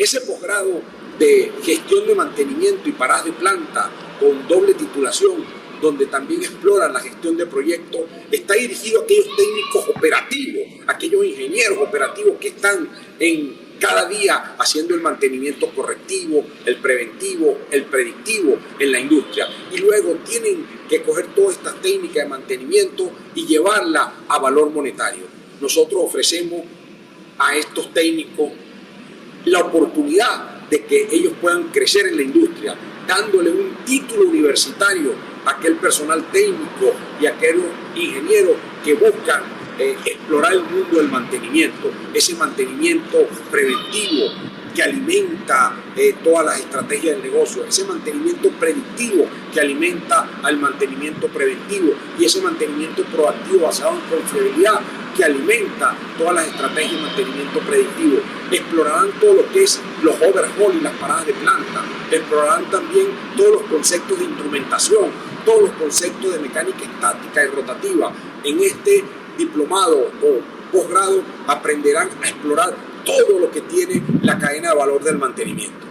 Ese posgrado de gestión de mantenimiento y paradas de planta con doble titulación, donde también exploran la gestión de proyectos, está dirigido a aquellos técnicos operativos, aquellos ingenieros operativos que están en cada día haciendo el mantenimiento correctivo, el preventivo, el predictivo en la industria. Y luego tienen que coger todas estas técnicas de mantenimiento y llevarlas a valor monetario. Nosotros ofrecemos a estos técnicos la oportunidad de que ellos puedan crecer en la industria, dándole un título universitario a aquel personal técnico y a aquellos ingenieros que buscan explorar el mundo del mantenimiento, ese mantenimiento preventivo que alimenta todas las estrategias del negocio, ese mantenimiento predictivo que alimenta al mantenimiento preventivo y ese mantenimiento proactivo basado en confiabilidad que alimenta todas las estrategias de mantenimiento predictivo. Explorarán todo lo que es los overhaul y las paradas de planta, explorarán también todos los conceptos de instrumentación, todos los conceptos de mecánica estática y rotativa. En este diplomado o posgrado aprenderán a explorar todo lo que tiene la cadena de valor del mantenimiento.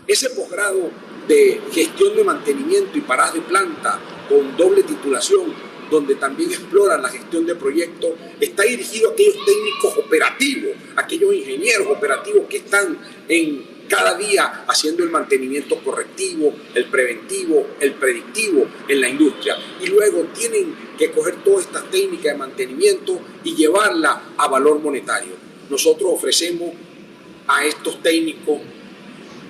Ese posgrado de gestión de mantenimiento y paradas de planta con doble titulación, donde también exploran la gestión de proyectos, está dirigido a aquellos técnicos operativos, aquellos ingenieros operativos que están cada día haciendo el mantenimiento correctivo, el preventivo, el predictivo en la industria. Y luego tienen que coger todas estas técnicas de mantenimiento y llevarlas a valor monetario. Nosotros ofrecemos a estos técnicos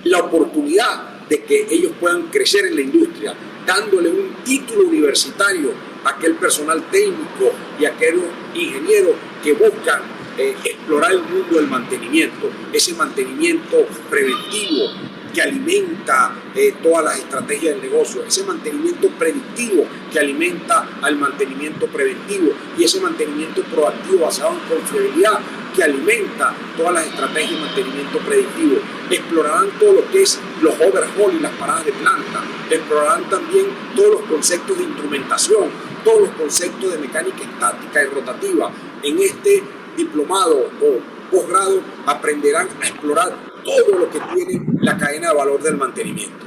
la oportunidad de que ellos puedan crecer en la industria, dándole un título universitario a aquel personal técnico y a aquellos ingenieros que buscan explorar el mundo del mantenimiento, ese mantenimiento preventivo que alimenta todas las estrategias del negocio, ese mantenimiento predictivo que alimenta al mantenimiento preventivo y ese mantenimiento proactivo basado en confiabilidad que alimenta todas las estrategias de mantenimiento predictivo. Explorarán todo lo que es los overhaul y las paradas de planta, explorarán también todos los conceptos de instrumentación, todos los conceptos de mecánica estática y rotativa. En este diplomado o posgrado aprenderán a explorar todo lo que tiene la cadena de valor del mantenimiento.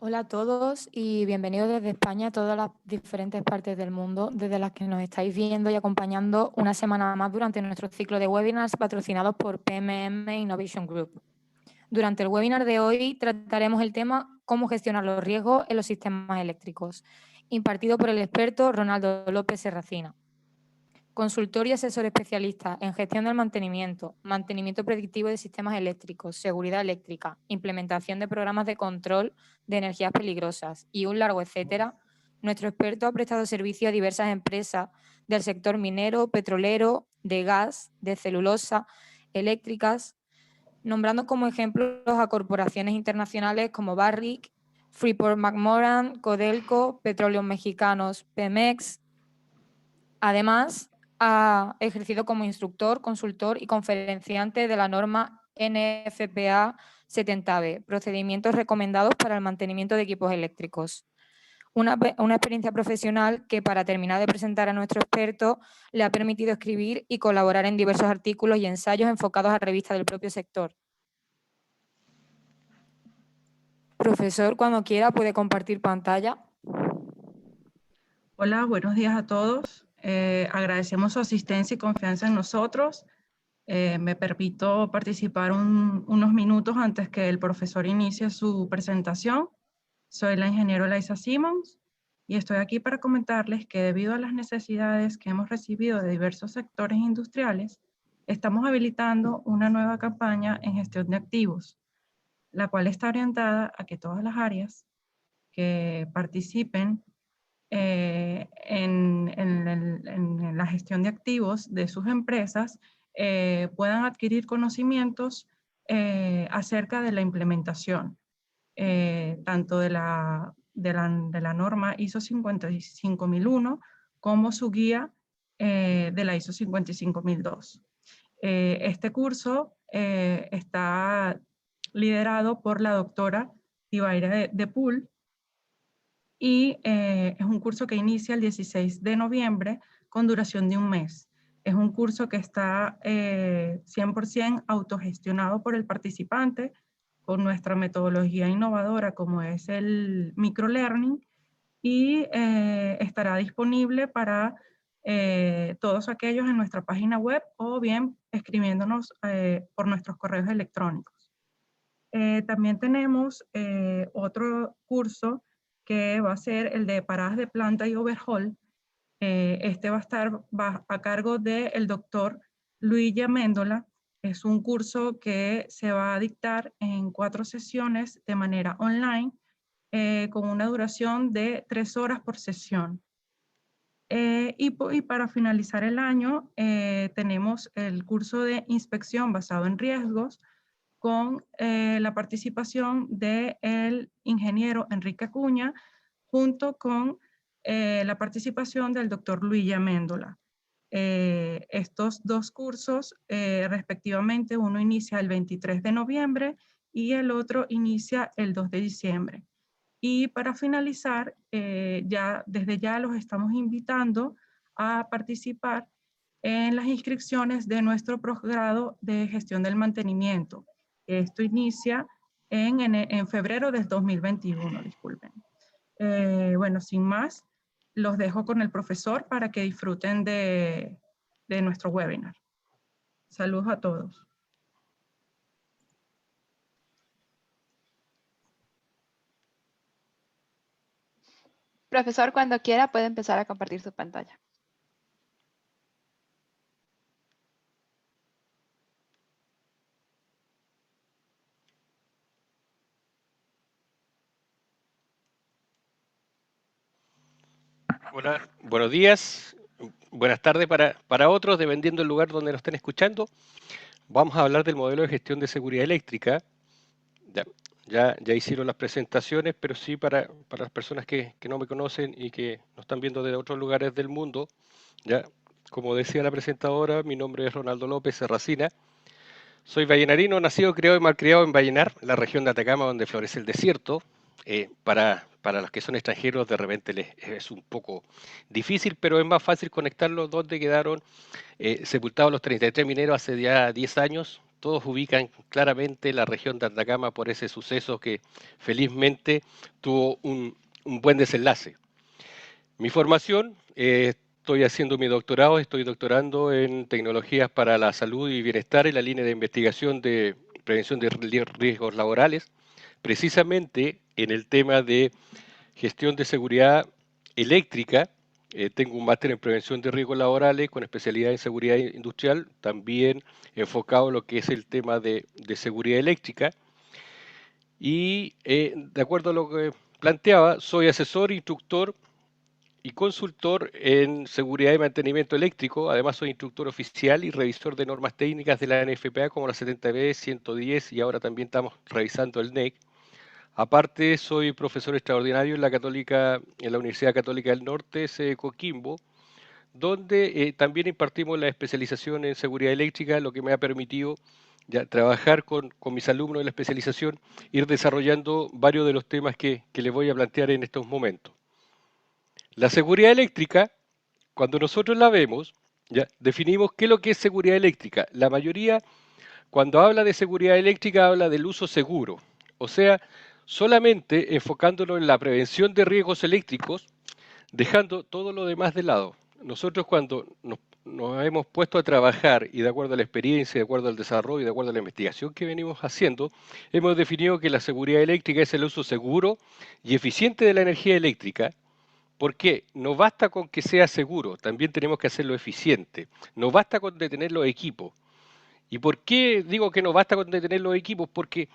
Hola a todos y bienvenidos desde España a todas las diferentes partes del mundo desde las que nos estáis viendo y acompañando una semana más durante nuestro ciclo de webinars patrocinados por PMM Innovation Group. Durante el webinar de hoy trataremos el tema cómo gestionar los riesgos en los sistemas eléctricos, impartido por el experto Ronaldo López Serracina. Consultor y asesor especialista en gestión del mantenimiento, mantenimiento predictivo de sistemas eléctricos, seguridad eléctrica, implementación de programas de control de energías peligrosas y un largo etcétera, nuestro experto ha prestado servicio a diversas empresas del sector minero, petrolero, de gas, de celulosa, eléctricas, nombrando como ejemplos a corporaciones internacionales como Barrick, Freeport-McMoRan, Codelco, Petróleos Mexicanos, Pemex. Además, ha ejercido como instructor, consultor y conferenciante de la norma NFPA 70B, procedimientos recomendados para el mantenimiento de equipos eléctricos. Una experiencia profesional que, para terminar de presentar a nuestro experto, le ha permitido escribir y colaborar en diversos artículos y ensayos enfocados a revistas del propio sector. Profesor, cuando quiera puede compartir pantalla. Hola, buenos días a todos. Agradecemos su asistencia y confianza en nosotros. Me permito participar unos minutos antes que el profesor inicie su presentación. Soy la ingeniera Laisa Simons y estoy aquí para comentarles que debido a las necesidades que hemos recibido de diversos sectores industriales, estamos habilitando una nueva campaña en gestión de activos, la cual está orientada a que todas las áreas que participen en la gestión de activos de sus empresas puedan adquirir conocimientos acerca de la implementación, tanto de la norma ISO 55001 como su guía de la ISO 55002. Este curso está liderado por la doctora Ibaira de Pool, y es un curso que inicia el 16 de noviembre con duración de un mes. Es un curso que está 100% autogestionado por el participante con nuestra metodología innovadora como es el microlearning y estará disponible para todos aquellos en nuestra página web o bien escribiéndonos por nuestros correos electrónicos. También tenemos otro curso que va a ser el de paradas de planta y overhaul. Este va a estar a cargo del doctor Luigi Amendola. Es un curso que se va a dictar en 4 sesiones de manera online, con una duración de 3 horas por sesión. Y para finalizar el año, tenemos el curso de inspección basado en riesgos, con la participación del ingeniero Enrique Acuña, junto con la participación del doctor Luigi Amendola. Estos 2 cursos, respectivamente, uno inicia el 23 de noviembre y el otro inicia el 2 de diciembre. Y para finalizar, desde ya los estamos invitando a participar en las inscripciones de nuestro posgrado de gestión del mantenimiento. Esto inicia en febrero del 2021, disculpen. Bueno, sin más, los dejo con el profesor para que disfruten de nuestro webinar. Saludos a todos. Profesor, cuando quiera puede empezar a compartir su pantalla. Hola, buenos días, buenas tardes para otros, dependiendo del lugar donde nos estén escuchando. Vamos a hablar del modelo de gestión de seguridad eléctrica. Ya hicieron las presentaciones, pero sí para las personas que no me conocen y que nos están viendo de otros lugares del mundo. Como decía la presentadora, mi nombre es Ronaldo López Serracina. Soy vallenarino, nacido, criado y malcriado en Vallenar, la región de Atacama, donde florece el desierto. Para los que son extranjeros de repente les es un poco difícil, pero es más fácil conectarlos donde quedaron sepultados los 33 mineros hace ya 10 años, todos ubican claramente la región de Atacama por ese suceso que felizmente tuvo un buen desenlace. Mi formación, estoy haciendo mi doctorado, estoy doctorando en tecnologías para la salud y bienestar en la línea de investigación de prevención de riesgos laborales, precisamente en el tema de gestión de seguridad eléctrica. Tengo un máster en prevención de riesgos laborales con especialidad en seguridad industrial, también enfocado en lo que es el tema de seguridad eléctrica. Y de acuerdo a lo que planteaba, soy asesor, instructor y consultor en seguridad y mantenimiento eléctrico. Además soy instructor oficial y revisor de normas técnicas de la NFPA como la 70B, 110 y ahora también estamos revisando el NEC. Aparte, soy profesor extraordinario en la Universidad Católica del Norte, sede Coquimbo, donde también impartimos la especialización en seguridad eléctrica, lo que me ha permitido ya trabajar con mis alumnos en la especialización, ir desarrollando varios de los temas que les voy a plantear en estos momentos. La seguridad eléctrica, cuando nosotros la vemos, ya definimos qué es lo que es seguridad eléctrica. La mayoría, cuando habla de seguridad eléctrica, habla del uso seguro, o sea, solamente enfocándonos en la prevención de riesgos eléctricos, dejando todo lo demás de lado. Nosotros cuando nos hemos puesto a trabajar y de acuerdo a la experiencia, de acuerdo al desarrollo, de acuerdo a la investigación que venimos haciendo, hemos definido que la seguridad eléctrica es el uso seguro y eficiente de la energía eléctrica, porque no basta con que sea seguro, también tenemos que hacerlo eficiente. No basta con detener los equipos. ¿Y por qué digo que no basta con detener los equipos? Porque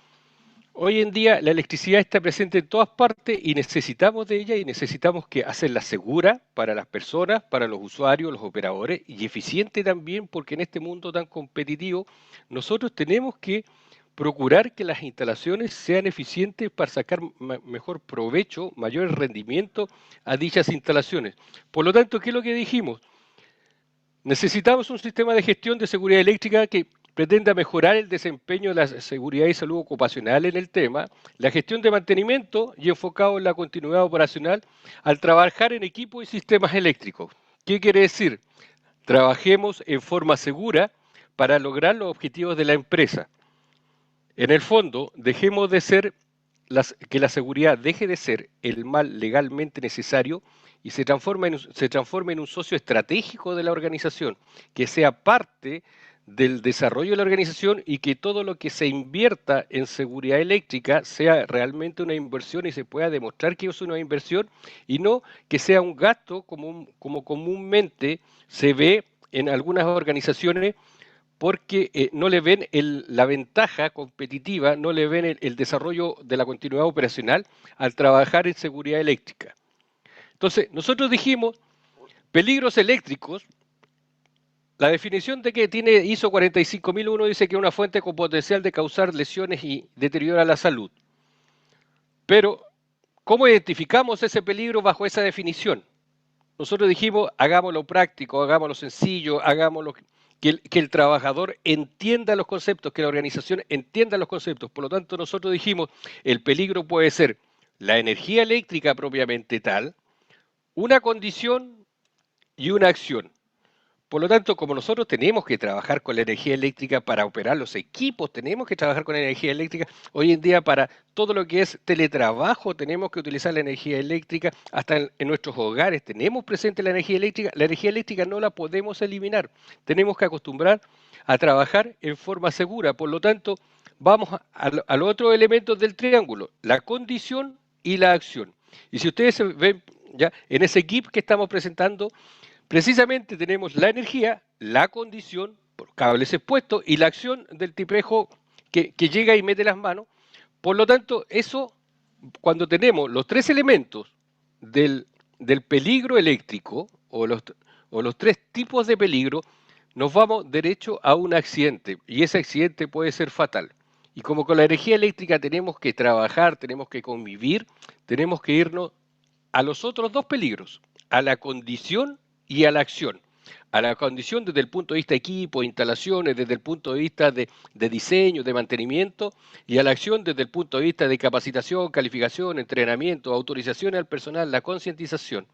hoy en día la electricidad está presente en todas partes y necesitamos de ella y necesitamos que hacerla segura para las personas, para los usuarios, los operadores y eficiente también porque en este mundo tan competitivo nosotros tenemos que procurar que las instalaciones sean eficientes para sacar mejor provecho, mayor rendimiento a dichas instalaciones. Por lo tanto, ¿qué es lo que dijimos? Necesitamos un sistema de gestión de seguridad eléctrica que pretenda mejorar el desempeño de la seguridad y salud ocupacional en el tema, la gestión de mantenimiento y enfocado en la continuidad operacional al trabajar en equipos y sistemas eléctricos. ¿Qué quiere decir? Trabajemos en forma segura para lograr los objetivos de la empresa. En el fondo, dejemos de ser que la seguridad deje de ser el mal legalmente necesario y se transforme en un socio estratégico de la organización, que sea parte del desarrollo de la organización y que todo lo que se invierta en seguridad eléctrica sea realmente una inversión y se pueda demostrar que es una inversión y no que sea un gasto como comúnmente se ve en algunas organizaciones porque no le ven la ventaja competitiva, no le ven el desarrollo de la continuidad operacional al trabajar en seguridad eléctrica. Entonces, nosotros dijimos, peligros eléctricos, la definición de que tiene ISO 45001 dice que es una fuente con potencial de causar lesiones y deteriorar la salud. Pero, ¿cómo identificamos ese peligro bajo esa definición? Nosotros dijimos, hagámoslo práctico, hagámoslo sencillo, hagámoslo que el trabajador entienda los conceptos, que la organización entienda los conceptos. Por lo tanto, nosotros dijimos, el peligro puede ser la energía eléctrica propiamente tal, una condición y una acción. Por lo tanto, como nosotros tenemos que trabajar con la energía eléctrica para operar los equipos, tenemos que trabajar con la energía eléctrica, hoy en día para todo lo que es teletrabajo tenemos que utilizar la energía eléctrica, hasta en nuestros hogares tenemos presente la energía eléctrica no la podemos eliminar, tenemos que acostumbrar a trabajar en forma segura, por lo tanto, vamos a los otros elementos del triángulo, la condición y la acción. Y si ustedes ven ya en ese GIF que estamos presentando, precisamente tenemos la energía, la condición, por cables expuestos, y la acción del tipejo que llega y mete las manos. Por lo tanto, eso, cuando tenemos los tres elementos del peligro eléctrico, o los tres tipos de peligro, nos vamos derecho a un accidente, y ese accidente puede ser fatal. Y como con la energía eléctrica tenemos que trabajar, tenemos que convivir, tenemos que irnos a los otros dos peligros, a la condición y a la acción. A la condición desde el punto de vista de equipo, instalaciones, desde el punto de vista de diseño, de mantenimiento, y a la acción desde el punto de vista de capacitación, calificación, entrenamiento, autorización al personal, la concientización.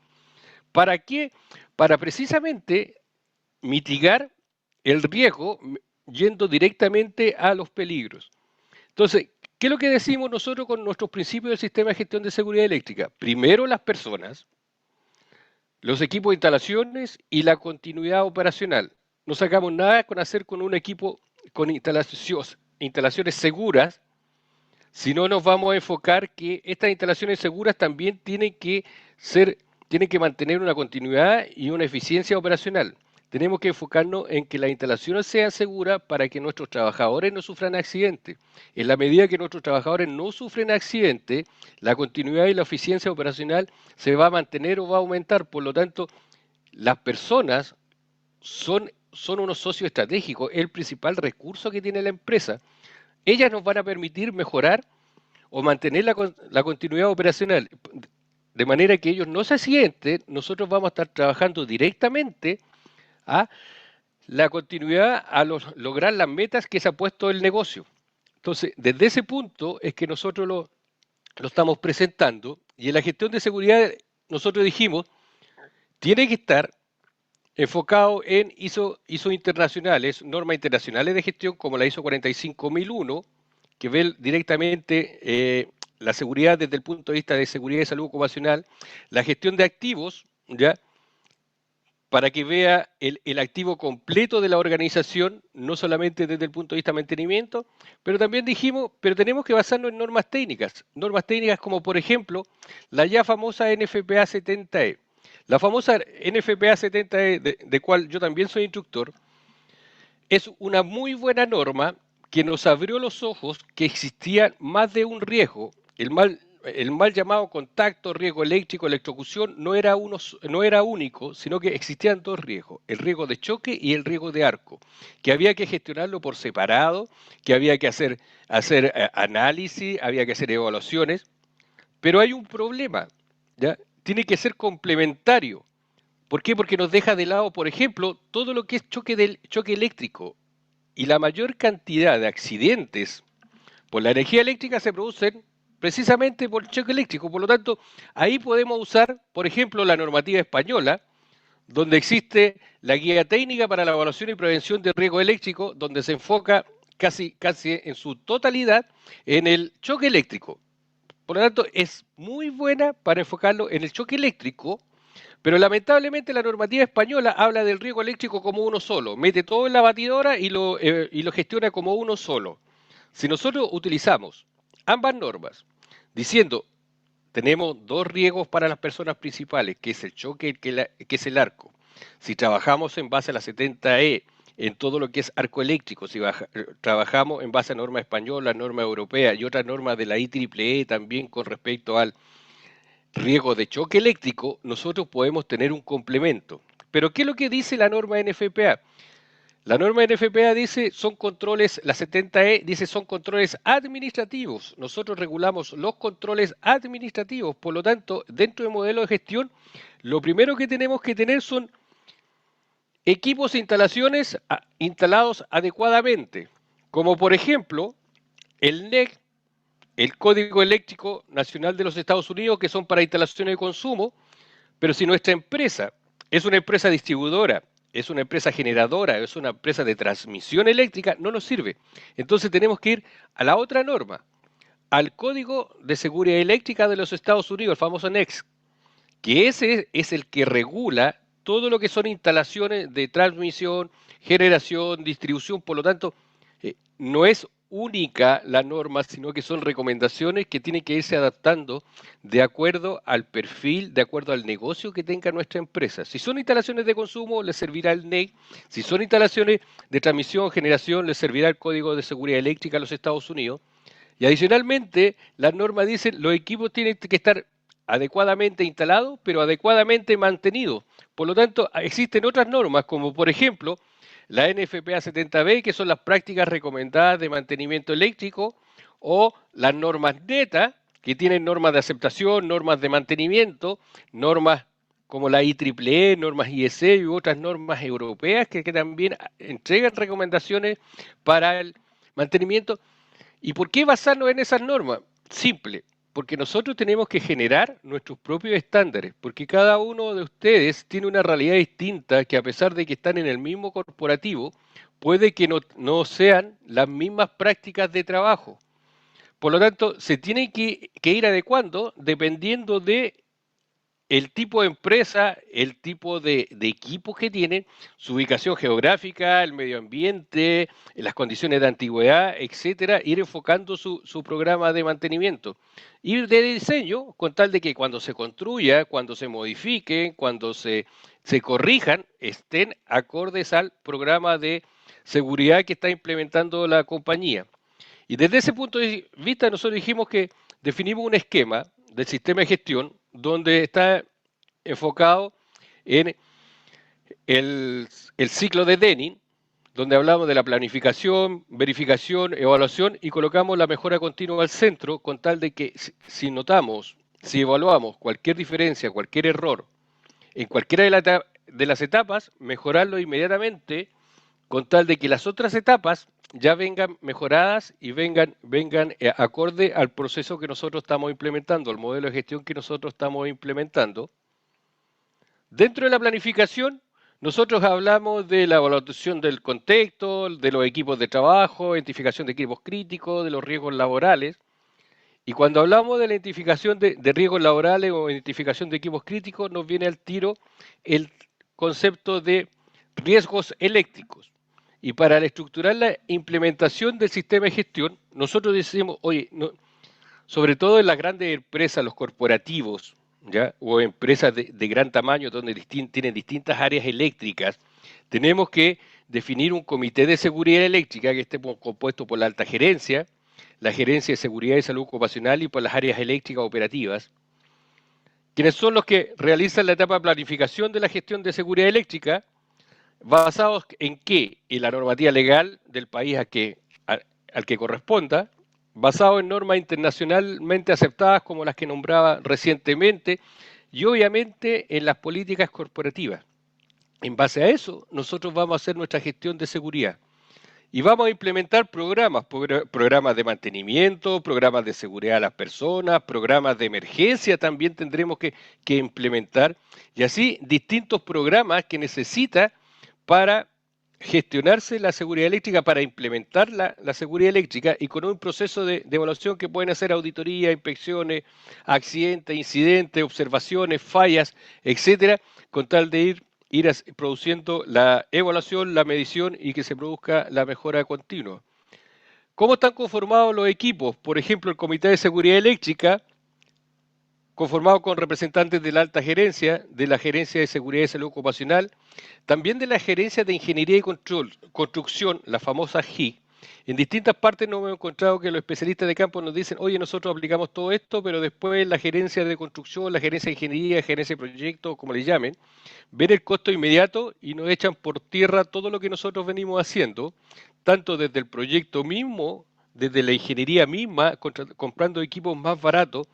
¿Para qué? Para precisamente mitigar el riesgo, yendo directamente a los peligros. Entonces, ¿qué es lo que decimos nosotros con nuestros principios del sistema de gestión de seguridad eléctrica? Primero las personas, los equipos de instalaciones y la continuidad operacional. No sacamos nada con hacer con un equipo con instalaciones seguras, si no nos vamos a enfocar que estas instalaciones seguras también tienen que mantener una continuidad y una eficiencia operacional. Tenemos que enfocarnos en que las instalaciones sean seguras para que nuestros trabajadores no sufran accidentes. En la medida que nuestros trabajadores no sufren accidentes, la continuidad y la eficiencia operacional se va a mantener o va a aumentar. Por lo tanto, las personas son unos socios estratégicos, el principal recurso que tiene la empresa. Ellas nos van a permitir mejorar o mantener la continuidad operacional. De manera que ellos no se accidenten, nosotros vamos a estar trabajando directamente a la continuidad, a lograr las metas que se ha puesto el negocio. Entonces, desde ese punto es que nosotros lo estamos presentando, y en la gestión de seguridad nosotros dijimos, tiene que estar enfocado en ISO internacionales, normas internacionales de gestión como la ISO 45001, que ve directamente la seguridad desde el punto de vista de seguridad y salud ocupacional, la gestión de activos, ¿ya?, para que vea el activo completo de la organización, no solamente desde el punto de vista de mantenimiento, pero también dijimos, pero tenemos que basarnos en normas técnicas como por ejemplo la ya famosa NFPA 70E. La famosa NFPA 70E, de cual yo también soy instructor, es una muy buena norma que nos abrió los ojos que existía más de un riesgo. El mal llamado contacto, riesgo eléctrico, electrocución, no era único, sino que existían dos riesgos, el riesgo de choque y el riesgo de arco, que había que gestionarlo por separado, que había que hacer análisis, había que hacer evaluaciones, pero hay un problema, ¿ya? Tiene que ser complementario. ¿Por qué? Porque nos deja de lado, por ejemplo, todo lo que es choque eléctrico, y la mayor cantidad de accidentes por la energía eléctrica se producen precisamente por choque eléctrico. Por lo tanto, ahí podemos usar, por ejemplo, la normativa española, donde existe la guía técnica para la evaluación y prevención de riesgo eléctrico, donde se enfoca casi en su totalidad en el choque eléctrico. Por lo tanto, es muy buena para enfocarlo en el choque eléctrico, pero lamentablemente la normativa española habla del riesgo eléctrico como uno solo, mete todo en la batidora y lo gestiona como uno solo. Si nosotros utilizamos ambas normas, diciendo, tenemos dos riesgos para las personas principales, que es el choque, que es el arco. Si trabajamos en base a la 70E, en todo lo que es arco eléctrico, si trabajamos en base a norma española, norma europea y otras normas de la IEEE también con respecto al riesgo de choque eléctrico, nosotros podemos tener un complemento. Pero ¿qué es lo que dice la norma NFPA? La norma NFPA dice, son controles, la 70E dice, son controles administrativos. Nosotros regulamos los controles administrativos. Por lo tanto, dentro del modelo de gestión, lo primero que tenemos que tener son equipos e instalaciones instalados adecuadamente. Como por ejemplo, el NEC, el Código Eléctrico Nacional de los Estados Unidos, que son para instalaciones de consumo, pero si nuestra empresa es una empresa distribuidora, es una empresa generadora, es una empresa de transmisión eléctrica, no nos sirve. Entonces tenemos que ir a la otra norma, al Código de Seguridad Eléctrica de los Estados Unidos, el famoso NEC, que ese es el que regula todo lo que son instalaciones de transmisión, generación, distribución. Por lo tanto, no es única la norma, sino que son recomendaciones que tienen que irse adaptando de acuerdo al perfil, de acuerdo al negocio que tenga nuestra empresa. Si son instalaciones de consumo, les servirá el NEC. Si son instalaciones de transmisión, generación, les servirá el Código de Seguridad Eléctrica de los Estados Unidos. Y adicionalmente, las normas dicen los equipos tienen que estar adecuadamente instalados, pero adecuadamente mantenidos. Por lo tanto, existen otras normas, como por ejemplo, la NFPA 70B, que son las prácticas recomendadas de mantenimiento eléctrico, o las normas NETA, que tienen normas de aceptación, normas de mantenimiento, normas como la IEEE, normas IEC y otras normas europeas que también entregan recomendaciones para el mantenimiento. ¿Y por qué basarnos en esas normas? Simple, porque nosotros tenemos que generar nuestros propios estándares, porque cada uno de ustedes tiene una realidad distinta que a pesar de que están en el mismo corporativo, puede que no sean las mismas prácticas de trabajo. Por lo tanto, se tiene que ir adecuando dependiendo de el tipo de empresa, el tipo de equipos que tienen, su ubicación geográfica, el medio ambiente, las condiciones de antigüedad, etcétera, ir enfocando su programa de mantenimiento. Y de diseño, con tal de que cuando se construya, cuando se modifiquen, cuando se corrijan, estén acordes al programa de seguridad que está implementando la compañía. Y desde ese punto de vista, nosotros dijimos que definimos un esquema del sistema de gestión donde está enfocado en el ciclo de Denning, donde hablamos de la planificación, verificación, evaluación y colocamos la mejora continua al centro con tal de que si notamos, si evaluamos cualquier diferencia, cualquier error en cualquiera de las etapas, mejorarlo inmediatamente con tal de que las otras etapas ya vengan mejoradas y vengan acorde al proceso que nosotros estamos implementando, al modelo de gestión que nosotros estamos implementando. Dentro de la planificación, nosotros hablamos de la evaluación del contexto, de los equipos de trabajo, identificación de equipos críticos, de los riesgos laborales. Y cuando hablamos de la identificación de riesgos laborales o identificación de equipos críticos, nos viene al tiro el concepto de riesgos eléctricos. Y para estructurar la implementación del sistema de gestión, nosotros decimos, oye, sobre todo en las grandes empresas, los corporativos, ¿ya? O empresas de gran tamaño donde tienen distintas áreas eléctricas, tenemos que definir un comité de seguridad eléctrica que esté compuesto por la alta gerencia, la gerencia de seguridad y salud ocupacional y por las áreas eléctricas operativas, quienes son los que realizan la etapa de planificación de la gestión de seguridad eléctrica, basados en qué? En la normativa legal del país al que corresponda, basado en normas internacionalmente aceptadas como las que nombraba recientemente y obviamente en las políticas corporativas. En base a eso, nosotros vamos a hacer nuestra gestión de seguridad y vamos a implementar programas de mantenimiento, programas de seguridad a las personas, programas de emergencia también tendremos que implementar y así distintos programas que necesita para gestionarse la seguridad eléctrica, para implementar la seguridad eléctrica y con un proceso de evaluación que pueden hacer auditoría, inspecciones, accidentes, incidentes, observaciones, fallas, etcétera, con tal de ir produciendo la evaluación, la medición y que se produzca la mejora continua. ¿Cómo están conformados los equipos? Por ejemplo, el Comité de Seguridad Eléctrica, conformado con representantes de la alta gerencia, de la Gerencia de Seguridad y Salud Ocupacional, también de la Gerencia de Ingeniería y Construcción, la famosa GI. En distintas partes nos hemos encontrado que los especialistas de campo nos dicen, oye, nosotros aplicamos todo esto, pero después la Gerencia de Construcción, la Gerencia de Ingeniería, la Gerencia de Proyectos, como le llamen, ven el costo inmediato y nos echan por tierra todo lo que nosotros venimos haciendo, tanto desde el proyecto mismo, desde la ingeniería misma, comprando equipos más baratos,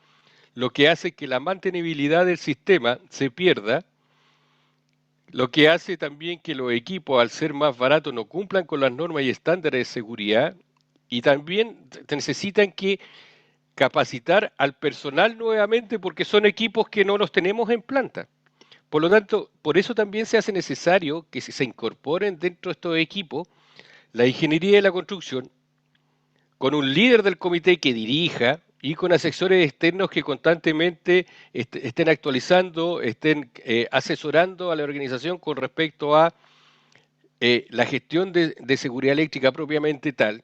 lo que hace que la mantenibilidad del sistema se pierda, lo que hace también que los equipos, al ser más baratos, no cumplan con las normas y estándares de seguridad, y también necesitan que capacitar al personal nuevamente porque son equipos que no los tenemos en planta. Por lo tanto, por eso también se hace necesario que se incorporen dentro de estos equipos la ingeniería de la construcción, con un líder del comité que dirija y con asesores externos que constantemente estén actualizando, estén asesorando a la organización con respecto a la gestión de seguridad eléctrica propiamente tal.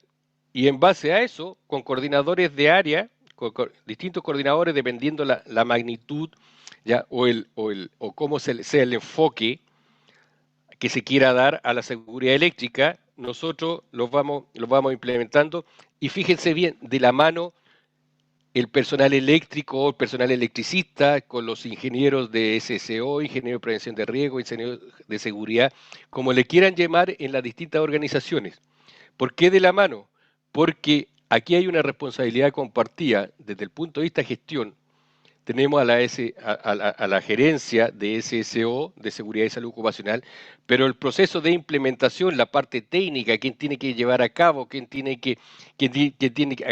Y en base a eso, con coordinadores de área, con distintos coordinadores dependiendo la magnitud ya, o cómo sea el enfoque que se quiera dar a la seguridad eléctrica, nosotros los vamos implementando. Y fíjense bien, de la mano el personal eléctrico, el personal electricista, con los ingenieros de SSO, ingenieros de prevención de riesgo, ingenieros de seguridad, como le quieran llamar en las distintas organizaciones. ¿Por qué de la mano? Porque aquí hay una responsabilidad compartida desde el punto de vista de gestión. Tenemos a la gerencia de SSO, de Seguridad y Salud Ocupacional, pero el proceso de implementación, la parte técnica, quién tiene que llevar a cabo, quién tiene que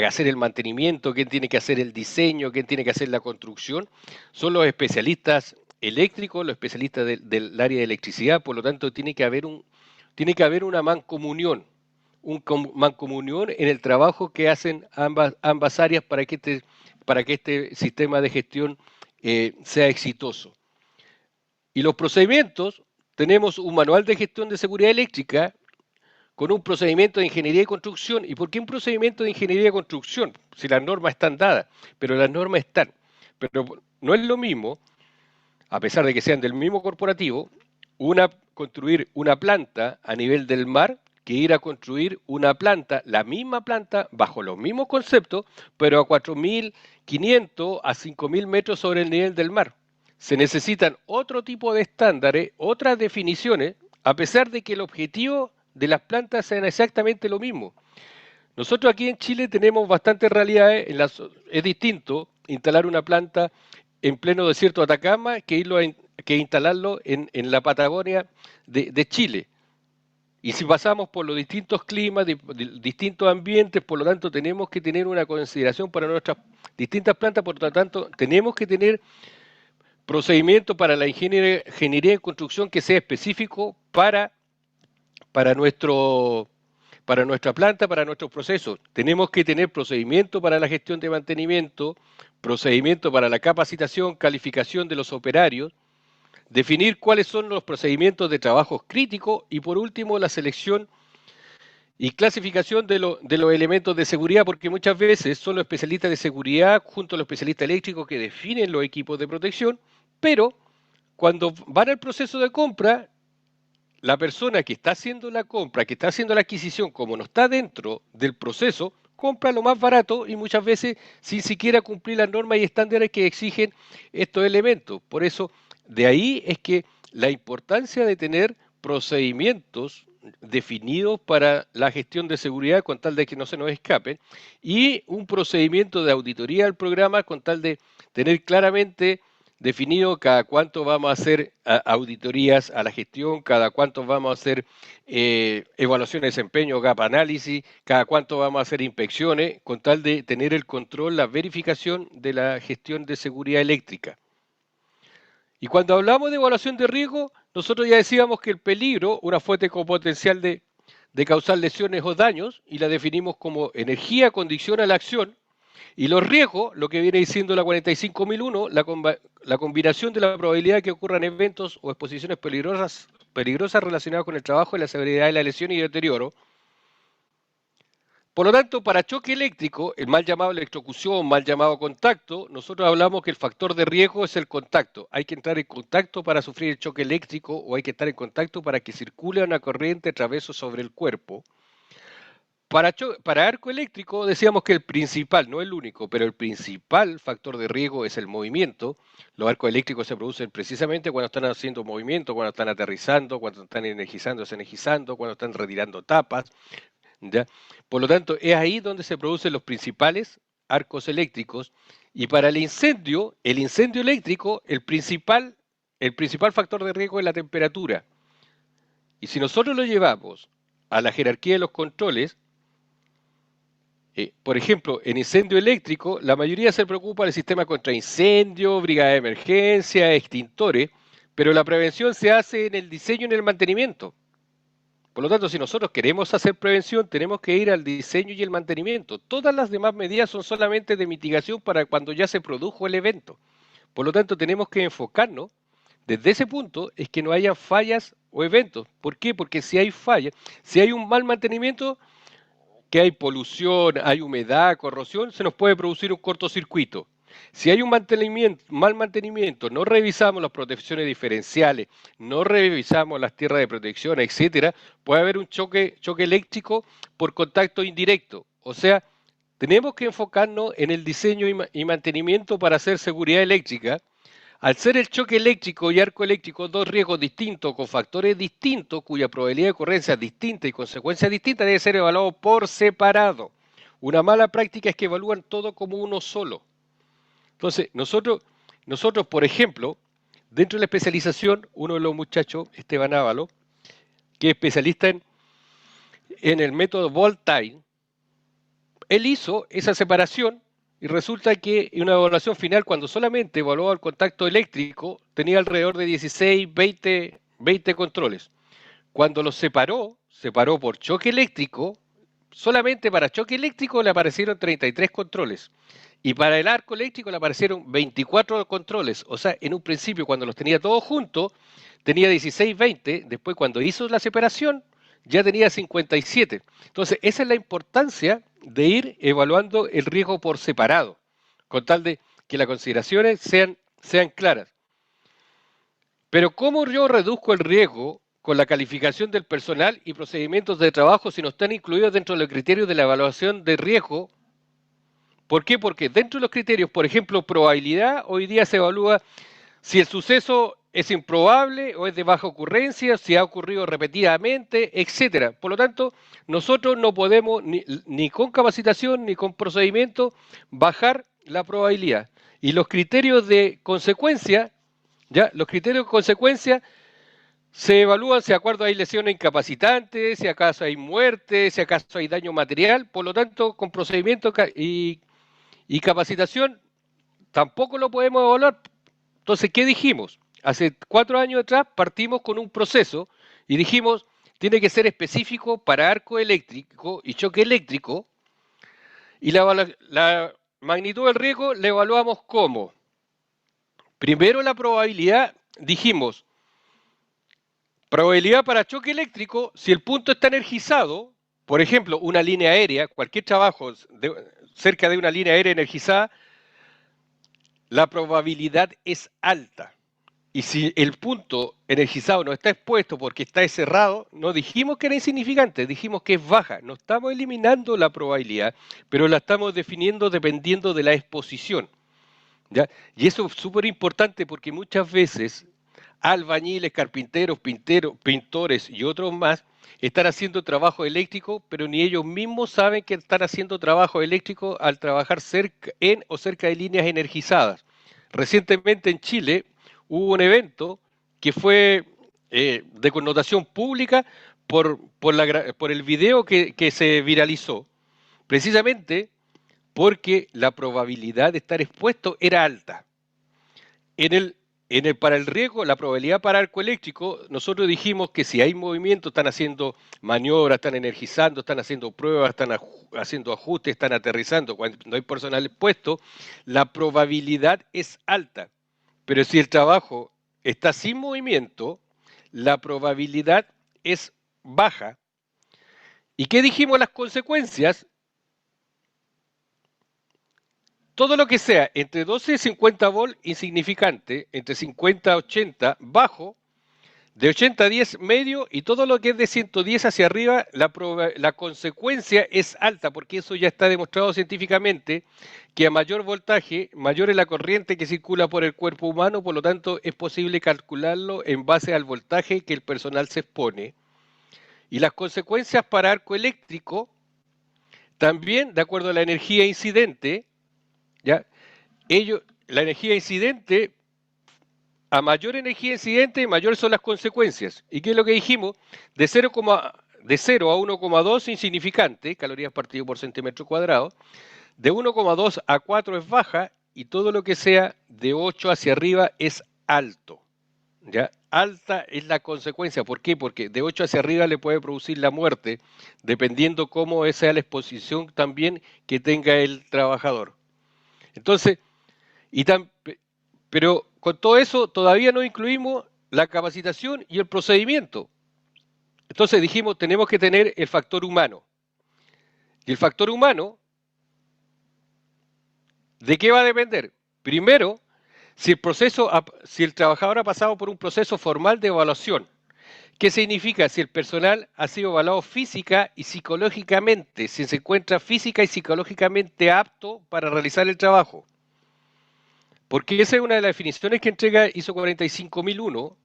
hacer el mantenimiento, quién tiene que hacer el diseño, quién tiene que hacer la construcción, son los especialistas eléctricos, los especialistas del área de electricidad, por lo tanto tiene que haber tiene que haber una mancomunión en el trabajo que hacen ambas áreas para que este sistema de gestión sea exitoso. Y los procedimientos, tenemos un manual de gestión de seguridad eléctrica con un procedimiento de ingeniería y construcción. ¿Y por qué un procedimiento de ingeniería y construcción? Si las normas están dadas, pero las normas están. Pero no es lo mismo, a pesar de que sean del mismo corporativo, construir una planta a nivel del mar que ir a construir una planta, la misma planta, bajo los mismos conceptos, pero a 4.500 a 5.000 metros sobre el nivel del mar. Se necesitan otro tipo de estándares, otras definiciones, a pesar de que el objetivo de las plantas sean exactamente lo mismo. Nosotros aquí en Chile tenemos bastantes realidades, es distinto instalar una planta en pleno desierto de Atacama que instalarlo en la Patagonia de Chile. Y si pasamos por los distintos climas, distintos ambientes, por lo tanto tenemos que tener una consideración para nuestras distintas plantas, por lo tanto tenemos que tener procedimiento para la ingeniería de construcción que sea específico para nuestra planta, para nuestros procesos. Tenemos que tener procedimiento para la gestión de mantenimiento, procedimiento para la capacitación, calificación de los operarios, definir cuáles son los procedimientos de trabajos críticos y por último la selección y clasificación de los elementos de seguridad, porque muchas veces son los especialistas de seguridad junto a los especialistas eléctricos que definen los equipos de protección, pero cuando van al proceso de compra, la persona que está haciendo la compra, que está haciendo la adquisición, como no está dentro del proceso, compra lo más barato y muchas veces sin siquiera cumplir las normas y estándares que exigen estos elementos. Por eso, de ahí es que la importancia de tener procedimientos definidos para la gestión de seguridad con tal de que no se nos escapen y un procedimiento de auditoría al programa con tal de tener claramente definido cada cuánto vamos a hacer auditorías a la gestión, cada cuánto vamos a hacer evaluaciones de desempeño, gap análisis, cada cuánto vamos a hacer inspecciones, con tal de tener el control, la verificación de la gestión de seguridad eléctrica. Y cuando hablamos de evaluación de riesgo, nosotros ya decíamos que el peligro, una fuente con potencial de causar lesiones o daños, y la definimos como energía condiciona la acción, y los riesgos, lo que viene diciendo la 45001, la combinación de la probabilidad de que ocurran eventos o exposiciones peligrosas relacionadas con el trabajo, la severidad de la lesión y deterioro. Por lo tanto, para choque eléctrico, el mal llamado electrocución, mal llamado contacto, nosotros hablamos que el factor de riesgo es el contacto. Hay que entrar en contacto para sufrir el choque eléctrico o hay que estar en contacto para que circule una corriente a través o sobre el cuerpo. Para arco eléctrico decíamos que el principal, no el único, pero el principal factor de riesgo es el movimiento. Los arcos eléctricos se producen precisamente cuando están haciendo movimiento, cuando están aterrizando, cuando están energizando, cuando están retirando tapas. ¿Ya? Por lo tanto, es ahí donde se producen los principales arcos eléctricos. Y para el incendio eléctrico, el principal factor de riesgo es la temperatura. Y si nosotros lo llevamos a la jerarquía de los controles, por ejemplo, en incendio eléctrico, la mayoría se preocupa del sistema contra incendio, brigada de emergencia, extintores, pero la prevención se hace en el diseño y en el mantenimiento. Por lo tanto, si nosotros queremos hacer prevención, tenemos que ir al diseño y el mantenimiento. Todas las demás medidas son solamente de mitigación para cuando ya se produjo el evento. Por lo tanto, tenemos que enfocarnos desde ese punto, es que no haya fallas o eventos. ¿Por qué? Porque si hay fallas, si hay un mal mantenimiento, que hay polución, hay humedad, corrosión, se nos puede producir un cortocircuito. Si hay un mal mantenimiento, no revisamos las protecciones diferenciales, no revisamos las tierras de protección, etcétera, puede haber un choque eléctrico por contacto indirecto. O sea, tenemos que enfocarnos en el diseño y mantenimiento para hacer seguridad eléctrica. Al ser el choque eléctrico y arco eléctrico dos riesgos distintos con factores distintos, cuya probabilidad de ocurrencia es distinta y consecuencias distintas, debe ser evaluado por separado. Una mala práctica es que evalúan todo como uno solo. Entonces, nosotros, por ejemplo, dentro de la especialización, uno de los muchachos, Esteban Ávalo, que es especialista en el método Volt-Time, él hizo esa separación. Y resulta que en una evaluación final, cuando solamente evaluaba el contacto eléctrico, tenía alrededor de 16, 20 controles. cuando los separó por choque eléctrico. Solamente para choque eléctrico le aparecieron 33 controles. Y para el arco eléctrico le aparecieron 24 controles. O sea, en un principio, cuando los tenía todos juntos, tenía 16, 20. Después, cuando hizo la separación, ya tenía 57. Entonces, esa es la importancia de ir evaluando el riesgo por separado, con tal de que las consideraciones sean claras. Pero ¿cómo yo reduzco el riesgo con la calificación del personal y procedimientos de trabajo si no están incluidos dentro de los criterios de la evaluación de riesgo? ¿Por qué? Porque dentro de los criterios, por ejemplo, probabilidad, hoy día se evalúa si el suceso es improbable o es de baja ocurrencia, si ha ocurrido repetidamente, etcétera. Por lo tanto, nosotros no podemos ni con capacitación ni con procedimiento bajar la probabilidad. Y los criterios de consecuencia, los criterios de consecuencia se evalúan si acaso hay lesiones incapacitantes, si acaso hay muerte, si acaso hay daño material. Por lo tanto, con procedimiento y capacitación tampoco lo podemos evaluar. Entonces, ¿qué dijimos? Hace 4 años atrás partimos con un proceso y dijimos, tiene que ser específico para arco eléctrico y choque eléctrico, y la magnitud del riesgo la evaluamos como, primero la probabilidad, dijimos, probabilidad para choque eléctrico, si el punto está energizado, por ejemplo, una línea aérea, cualquier trabajo cerca de una línea aérea energizada, la probabilidad es alta. Y si el punto energizado no está expuesto porque está cerrado, no dijimos que era insignificante, dijimos que es baja. No estamos eliminando la probabilidad, pero la estamos definiendo dependiendo de la exposición, ¿ya? Y eso es súper importante porque muchas veces albañiles, carpinteros, pintores y otros más están haciendo trabajo eléctrico, pero ni ellos mismos saben que están haciendo trabajo eléctrico al trabajar cerca de líneas energizadas. Recientemente en Chile hubo un evento que fue de connotación pública por el video que se viralizó, precisamente porque la probabilidad de estar expuesto era alta. Para el riesgo, la probabilidad para arco eléctrico, nosotros dijimos que si hay movimiento, están haciendo maniobras, están energizando, están haciendo pruebas, están haciendo ajustes, están aterrizando, cuando no hay personal expuesto, la probabilidad es alta. Pero si el trabajo está sin movimiento, la probabilidad es baja. ¿Y qué dijimos las consecuencias? Todo lo que sea entre 12 y 50 volt, insignificante, entre 50 a 80, bajo, de 80 a 10, medio, y todo lo que es de 110 hacia arriba, la consecuencia es alta, porque eso ya está demostrado científicamente, que a mayor voltaje, mayor es la corriente que circula por el cuerpo humano, por lo tanto es posible calcularlo en base al voltaje que el personal se expone. Y las consecuencias para arco eléctrico, también de acuerdo a la energía incidente, ¿ya? La energía incidente, a mayor energía incidente, mayores son las consecuencias. ¿Y qué es lo que dijimos? De 0 a 1,2 insignificante, calorías partido por centímetro cuadrado, de 1,2 a 4 es baja, y todo lo que sea de 8 hacia arriba es alto, ¿ya? Alta es la consecuencia. ¿Por qué? Porque de 8 hacia arriba le puede producir la muerte, dependiendo cómo sea la exposición también que tenga el trabajador. Entonces, pero con todo eso todavía no incluimos la capacitación y el procedimiento. Entonces dijimos, tenemos que tener el factor humano. Y el factor humano, ¿de qué va a depender? Primero, si el trabajador ha pasado por un proceso formal de evaluación. ¿Qué significa? Si el personal ha sido evaluado física y psicológicamente, si se encuentra física y psicológicamente apto para realizar el trabajo. Porque esa es una de las definiciones que entrega ISO 45001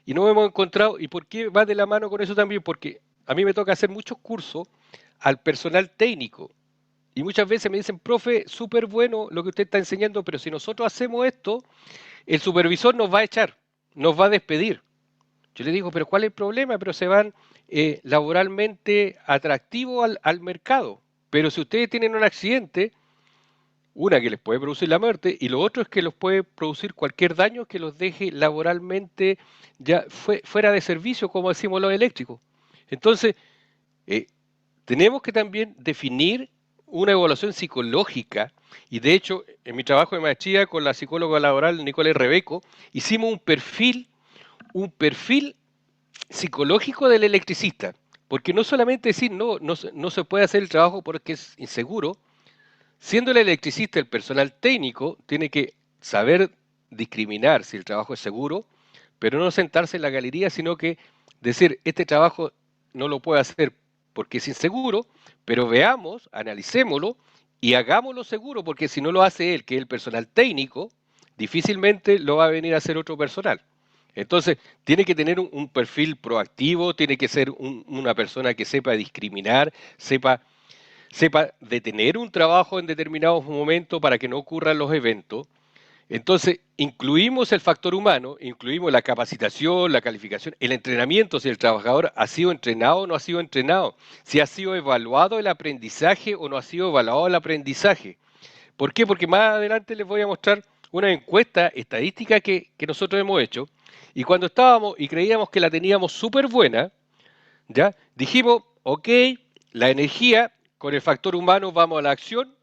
y no hemos encontrado. ¿Y por qué va de la mano con eso también? Porque a mí me toca hacer muchos cursos al personal técnico y muchas veces me dicen, profe, súper bueno lo que usted está enseñando, pero si nosotros hacemos esto, el supervisor nos va a echar, nos va a despedir. Yo le digo, pero ¿cuál es el problema? Pero se van laboralmente atractivos al mercado. Pero si ustedes tienen un accidente Una, que les puede producir la muerte, y lo otro es que los puede producir cualquier daño que los deje laboralmente ya fuera de servicio, como decimos los eléctricos. Entonces, tenemos que también definir una evaluación psicológica, y de hecho, en mi trabajo de maestría con la psicóloga laboral Nicole Rebeco, hicimos un perfil psicológico del electricista, porque no solamente decir no se puede hacer el trabajo porque es inseguro. Siendo el electricista el personal técnico, tiene que saber discriminar si el trabajo es seguro, pero no sentarse en la galería, sino que decir, este trabajo no lo puede hacer porque es inseguro, pero veamos, analicémoslo y hagámoslo seguro, porque si no lo hace él, que es el personal técnico, difícilmente lo va a venir a hacer otro personal. Entonces, tiene que tener un perfil proactivo, tiene que ser una persona que sepa discriminar, sepa detener un trabajo en determinados momentos para que no ocurran los eventos. Entonces, incluimos el factor humano, incluimos la capacitación, la calificación, el entrenamiento, si el trabajador ha sido entrenado o no ha sido entrenado, si ha sido evaluado el aprendizaje o no ha sido evaluado el aprendizaje. ¿Por qué? Porque más adelante les voy a mostrar una encuesta estadística que nosotros hemos hecho, y cuando estábamos y creíamos que la teníamos súper buena, ¿ya? Dijimos, ok, la energía, con el factor humano vamos a la acción.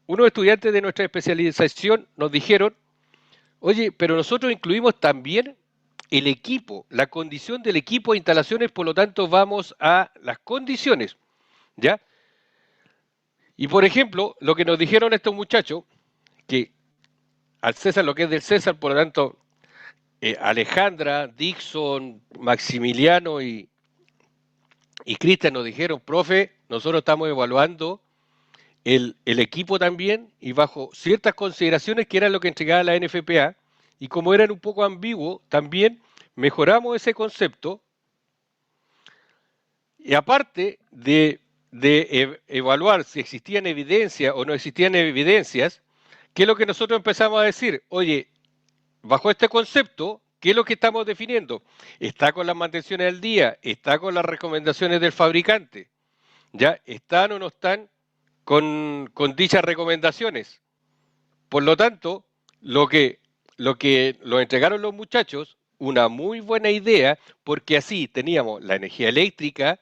Unos estudiantes de nuestra especialización nos dijeron, oye, pero nosotros incluimos también el equipo, la condición del equipo de instalaciones, por lo tanto vamos a las condiciones, ¿ya? Y por ejemplo, lo que nos dijeron estos muchachos, que al César lo que es del César, por lo tanto, Alejandra, Dixon, Maximiliano y Cristian nos dijeron, profe, nosotros estamos evaluando el equipo también y bajo ciertas consideraciones que era lo que entregaba la NFPA, y como eran un poco ambiguos, también mejoramos ese concepto, y aparte de evaluar si existían evidencias o no existían evidencias, ¿qué es lo que nosotros empezamos a decir? Oye, bajo este concepto, ¿qué es lo que estamos definiendo? ¿Está con las mantenciones del día? ¿Está con las recomendaciones del fabricante? ¿Ya? ¿Están o no están con dichas recomendaciones? Por lo tanto, lo que nos entregaron los muchachos, una muy buena idea, porque así teníamos la energía eléctrica,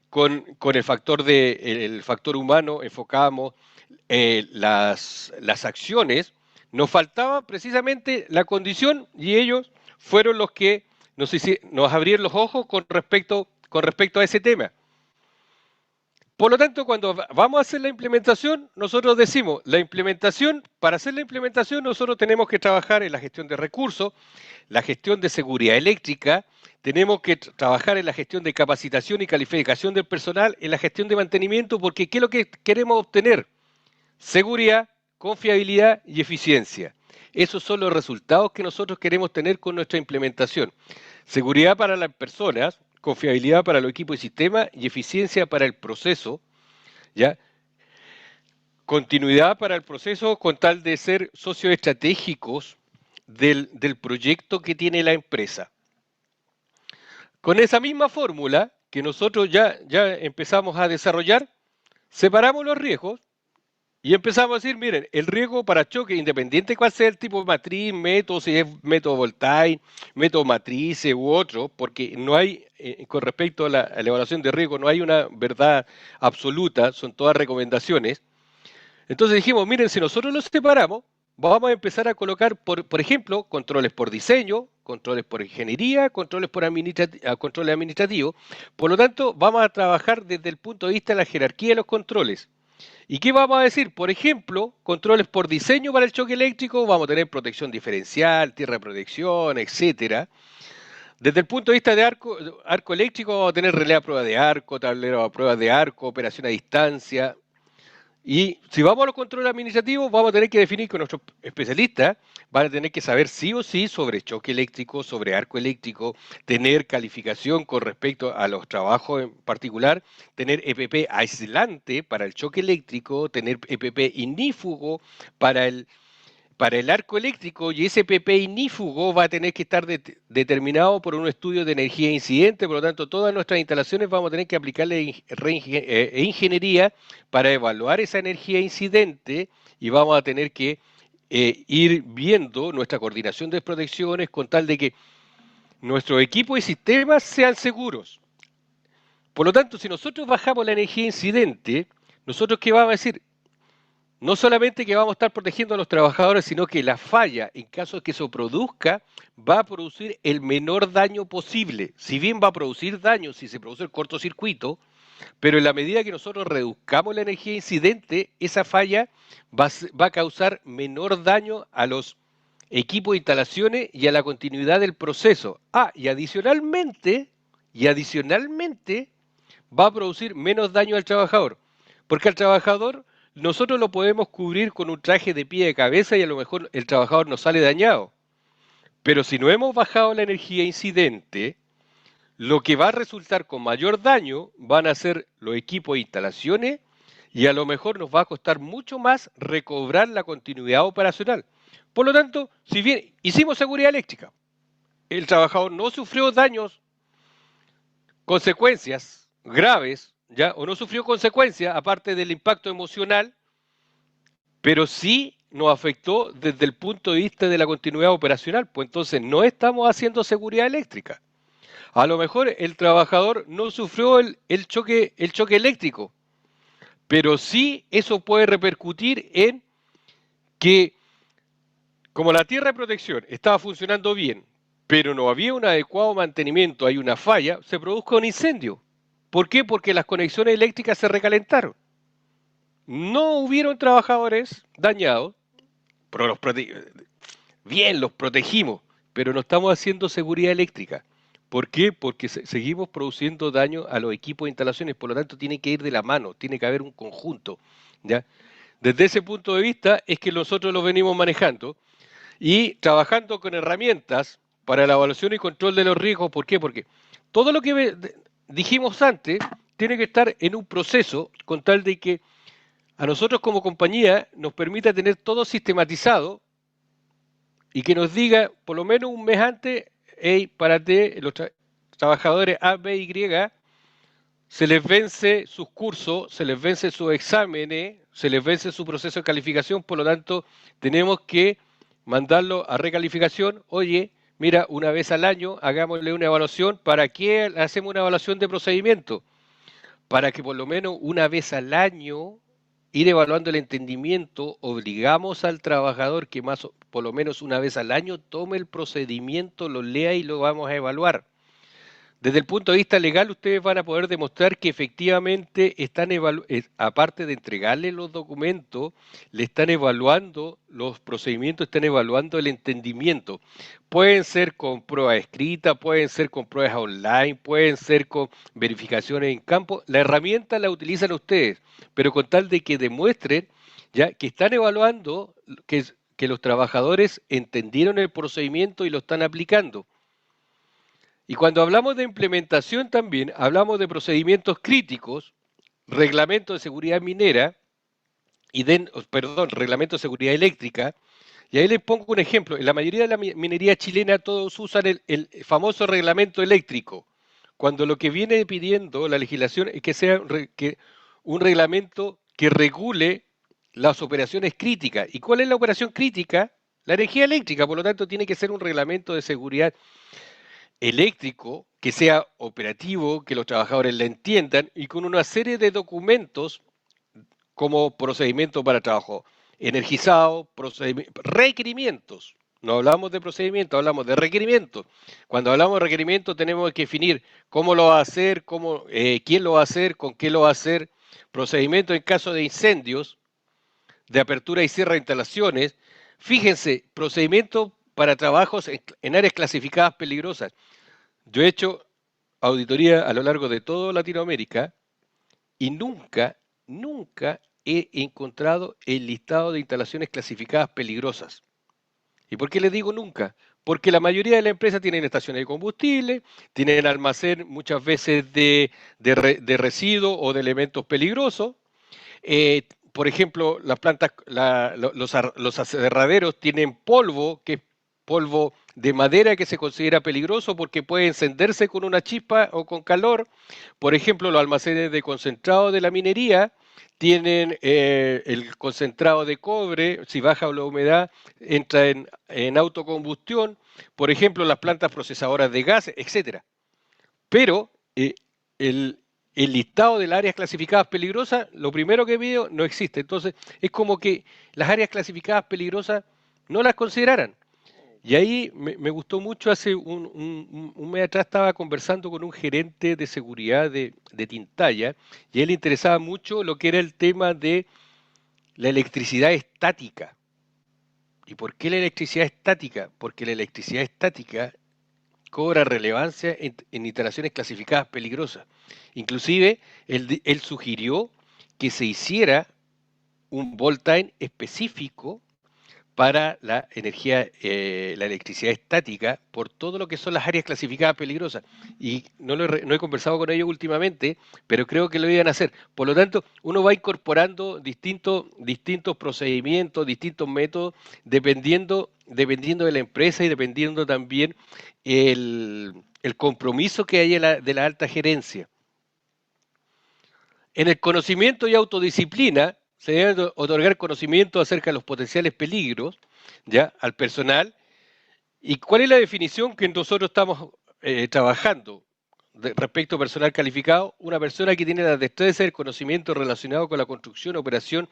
con el factor humano enfocábamos las acciones. Nos faltaba precisamente la condición, y ellos fueron los que nos abrieron los ojos con respecto a ese tema. Por lo tanto, cuando vamos a hacer la implementación, nosotros decimos, para hacer la implementación nosotros tenemos que trabajar en la gestión de recursos, la gestión de seguridad eléctrica, tenemos que trabajar en la gestión de capacitación y calificación del personal, en la gestión de mantenimiento, porque ¿qué es lo que queremos obtener? Seguridad, confiabilidad y eficiencia. Esos son los resultados que nosotros queremos tener con nuestra implementación. Seguridad para las personas, confiabilidad para los equipos y sistemas y eficiencia para el proceso, ¿ya? Continuidad para el proceso con tal de ser socios estratégicos del proyecto que tiene la empresa. Con esa misma fórmula que nosotros ya empezamos a desarrollar, separamos los riesgos y empezamos a decir, miren, el riesgo para choque, independiente cuál sea el tipo de matriz, método, si es método Voltaire, método matrices u otro, porque no hay, con respecto a la evaluación de riesgo, no hay una verdad absoluta, son todas recomendaciones. Entonces dijimos, miren, si nosotros los separamos, vamos a empezar a colocar, por ejemplo, controles por diseño, controles por ingeniería, controles administrativos. Por lo tanto, vamos a trabajar desde el punto de vista de la jerarquía de los controles. ¿Y qué vamos a decir? Por ejemplo, controles por diseño para el choque eléctrico, vamos a tener protección diferencial, tierra de protección, etcétera. Desde el punto de vista de arco eléctrico, vamos a tener relé a prueba de arco, tablero a prueba de arco, operación a distancia. Y si vamos a los controles administrativos, vamos a tener que definir con nuestros especialistas, van a tener que saber sí o sí sobre choque eléctrico, sobre arco eléctrico, tener calificación con respecto a los trabajos en particular, tener EPP aislante para el choque eléctrico, tener EPP ignífugo para el arco eléctrico, y ese EPP ignífugo va a tener que estar determinado por un estudio de energía incidente. Por lo tanto, todas nuestras instalaciones vamos a tener que aplicarle ingeniería para evaluar esa energía incidente y vamos a tener que ir viendo nuestra coordinación de protecciones con tal de que nuestros equipos y sistemas sean seguros. Por lo tanto, si nosotros bajamos la energía incidente, nosotros ¿qué vamos a decir? No solamente que vamos a estar protegiendo a los trabajadores, sino que la falla, en caso de que eso produzca, va a producir el menor daño posible. Si bien va a producir daño si se produce el cortocircuito, pero en la medida que nosotros reduzcamos la energía incidente, esa falla va a causar menor daño a los equipos de instalaciones y a la continuidad del proceso. Y adicionalmente va a producir menos daño al trabajador, porque al trabajador nosotros lo podemos cubrir con un traje de pie de cabeza y a lo mejor el trabajador no sale dañado. Pero si no hemos bajado la energía incidente, lo que va a resultar con mayor daño van a ser los equipos e instalaciones y a lo mejor nos va a costar mucho más recobrar la continuidad operacional. Por lo tanto, si bien hicimos seguridad eléctrica, el trabajador no sufrió daños, consecuencias graves, ¿ya? O no sufrió consecuencias aparte del impacto emocional, pero sí nos afectó desde el punto de vista de la continuidad operacional, pues entonces no estamos haciendo seguridad eléctrica. A lo mejor el trabajador no sufrió el choque eléctrico, pero sí eso puede repercutir en que, como la tierra de protección estaba funcionando bien, pero no había un adecuado mantenimiento, hay una falla, se produjo un incendio. ¿Por qué? Porque las conexiones eléctricas se recalentaron. No hubieron trabajadores dañados, pero los protegimos, pero no estamos haciendo seguridad eléctrica. ¿Por qué? Porque seguimos produciendo daño a los equipos de instalaciones, por lo tanto tiene que ir de la mano, tiene que haber un conjunto, ¿ya? Desde ese punto de vista es que nosotros lo venimos manejando y trabajando con herramientas para la evaluación y control de los riesgos. ¿Por qué? Porque todo lo que dijimos antes tiene que estar en un proceso con tal de que a nosotros como compañía nos permita tener todo sistematizado y que nos diga por lo menos un mes antes, hey, párate, los trabajadores A, B, Y, se les vence sus cursos, se les vence sus exámenes, se les vence su proceso de calificación, por lo tanto tenemos que mandarlo a recalificación. Oye, mira, una vez al año hagámosle una evaluación. ¿Para qué hacemos una evaluación de procedimiento? Para que por lo menos una vez al año ir evaluando el entendimiento, obligamos al trabajador que por lo menos una vez al año tome el procedimiento, lo lea y lo vamos a evaluar. Desde el punto de vista legal, ustedes van a poder demostrar que efectivamente están aparte de entregarle los documentos, le están evaluando los procedimientos, están evaluando el entendimiento. Pueden ser con pruebas escritas, pueden ser con pruebas online, pueden ser con verificaciones en campo. La herramienta la utilizan ustedes, pero con tal de que demuestren ya que están evaluando que los trabajadores entendieron el procedimiento y lo están aplicando. Y cuando hablamos de implementación también, hablamos de procedimientos críticos, reglamento de seguridad minera, reglamento de seguridad eléctrica, y ahí les pongo un ejemplo. En la mayoría de la minería chilena todos usan el famoso reglamento eléctrico, cuando lo que viene pidiendo la legislación es que sea un reglamento que regule las operaciones críticas. ¿Y cuál es la operación crítica? La energía eléctrica, por lo tanto tiene que ser un reglamento de seguridad eléctrico, que sea operativo, que los trabajadores le entiendan y con una serie de documentos como procedimiento para trabajo energizado, requerimientos. No hablamos de procedimientos, hablamos de requerimientos. Cuando hablamos de requerimientos tenemos que definir cómo lo va a hacer, quién lo va a hacer, con qué lo va a hacer. Procedimiento en caso de incendios, de apertura y cierre de instalaciones. Fíjense, procedimiento para trabajos en áreas clasificadas peligrosas. Yo he hecho auditoría a lo largo de toda Latinoamérica y nunca he encontrado el listado de instalaciones clasificadas peligrosas. ¿Y por qué les digo nunca? Porque la mayoría de las empresas tienen estaciones de combustible, tienen almacén muchas veces de residuos o de elementos peligrosos. Por ejemplo, las plantas, los aserraderos tienen polvo, que es polvo de madera que se considera peligroso porque puede encenderse con una chispa o con calor. Por ejemplo, los almacenes de concentrado de la minería tienen el concentrado de cobre, si baja la humedad, entra en autocombustión, por ejemplo, las plantas procesadoras de gas, etc. Pero el listado de las áreas clasificadas peligrosas, lo primero que veo, no existe. Entonces, es como que las áreas clasificadas peligrosas no las consideraran. Y ahí me gustó mucho, hace un mes atrás estaba conversando con un gerente de seguridad de Tintaya, y a él le interesaba mucho lo que era el tema de la electricidad estática. ¿Y por qué la electricidad estática? Porque la electricidad estática cobra relevancia en instalaciones clasificadas peligrosas. Inclusive, él sugirió que se hiciera un volt time específico para la energía, la electricidad estática, por todo lo que son las áreas clasificadas peligrosas. Y no he conversado con ellos últimamente, pero creo que lo iban a hacer. Por lo tanto, uno va incorporando distintos procedimientos, distintos métodos, dependiendo de la empresa y dependiendo también el compromiso que hay de la alta gerencia. En el conocimiento y autodisciplina, se debe otorgar conocimiento acerca de los potenciales peligros, ¿ya?, al personal. ¿Y cuál es la definición que nosotros estamos trabajando respecto a personal calificado? Una persona que tiene la destreza y el conocimiento relacionado con la construcción, operación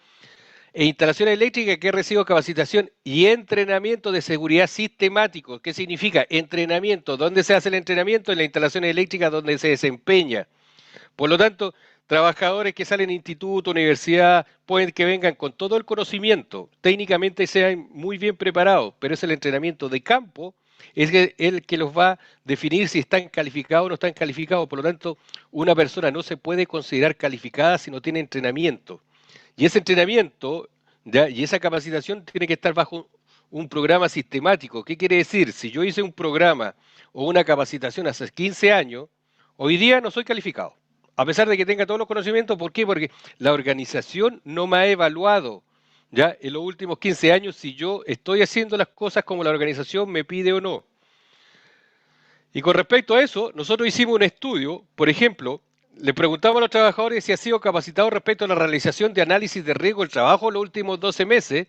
e instalaciones eléctricas, que ha recibido capacitación y entrenamiento de seguridad sistemático. ¿Qué significa? Entrenamiento. ¿Dónde se hace el entrenamiento? En las instalaciones eléctricas donde se desempeña. Por lo tanto, trabajadores que salen de instituto, universidad, pueden que vengan con todo el conocimiento, técnicamente sean muy bien preparados, pero es el entrenamiento de campo, es el que los va a definir si están calificados o no están calificados. Por lo tanto, una persona no se puede considerar calificada si no tiene entrenamiento. Y ese entrenamiento, ¿ya?, y esa capacitación tiene que estar bajo un programa sistemático. ¿Qué quiere decir? Si yo hice un programa o una capacitación hace 15 años, hoy día no soy calificado. A pesar de que tenga todos los conocimientos. ¿Por qué? Porque la organización no me ha evaluado, ¿ya?, en los últimos 15 años si yo estoy haciendo las cosas como la organización me pide o no. Y con respecto a eso, nosotros hicimos un estudio, por ejemplo, le preguntamos a los trabajadores si ha sido capacitado respecto a la realización de análisis de riesgo del trabajo en los últimos 12 meses,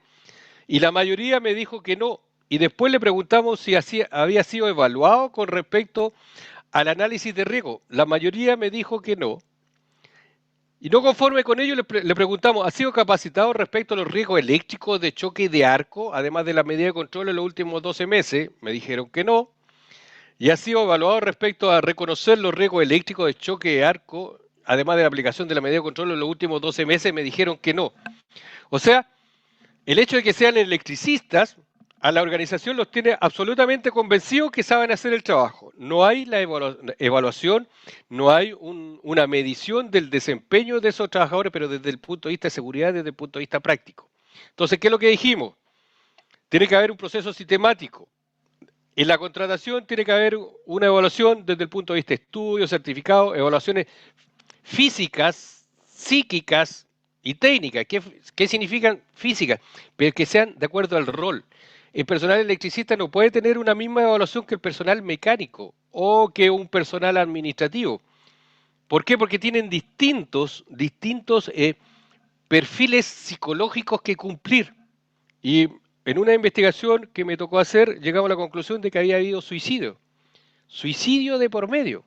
y la mayoría me dijo que no. Y después le preguntamos si había sido evaluado con respecto al análisis de riesgo. La mayoría me dijo que no. Y no conforme con ello, le preguntamos, ¿ha sido capacitado respecto a los riesgos eléctricos de choque y de arco, además de la medida de control en los últimos 12 meses? Me dijeron que no. ¿Y ha sido evaluado respecto a reconocer los riesgos eléctricos de choque y arco, además de la aplicación de la medida de control en los últimos 12 meses? Me dijeron que no. O sea, el hecho de que sean electricistas, a la organización los tiene absolutamente convencidos que saben hacer el trabajo. No hay la evaluación, no hay una medición del desempeño de esos trabajadores, pero desde el punto de vista de seguridad, desde el punto de vista práctico. Entonces, ¿qué es lo que dijimos? Tiene que haber un proceso sistemático. En la contratación tiene que haber una evaluación desde el punto de vista de estudio, certificado, evaluaciones físicas, psíquicas y técnicas. ¿Qué significan físicas? Pero que sean de acuerdo al rol. El personal electricista no puede tener una misma evaluación que el personal mecánico o que un personal administrativo. ¿Por qué? Porque tienen distintos perfiles psicológicos que cumplir. Y en una investigación que me tocó hacer, llegamos a la conclusión de que había habido suicidio. Suicidio de por medio.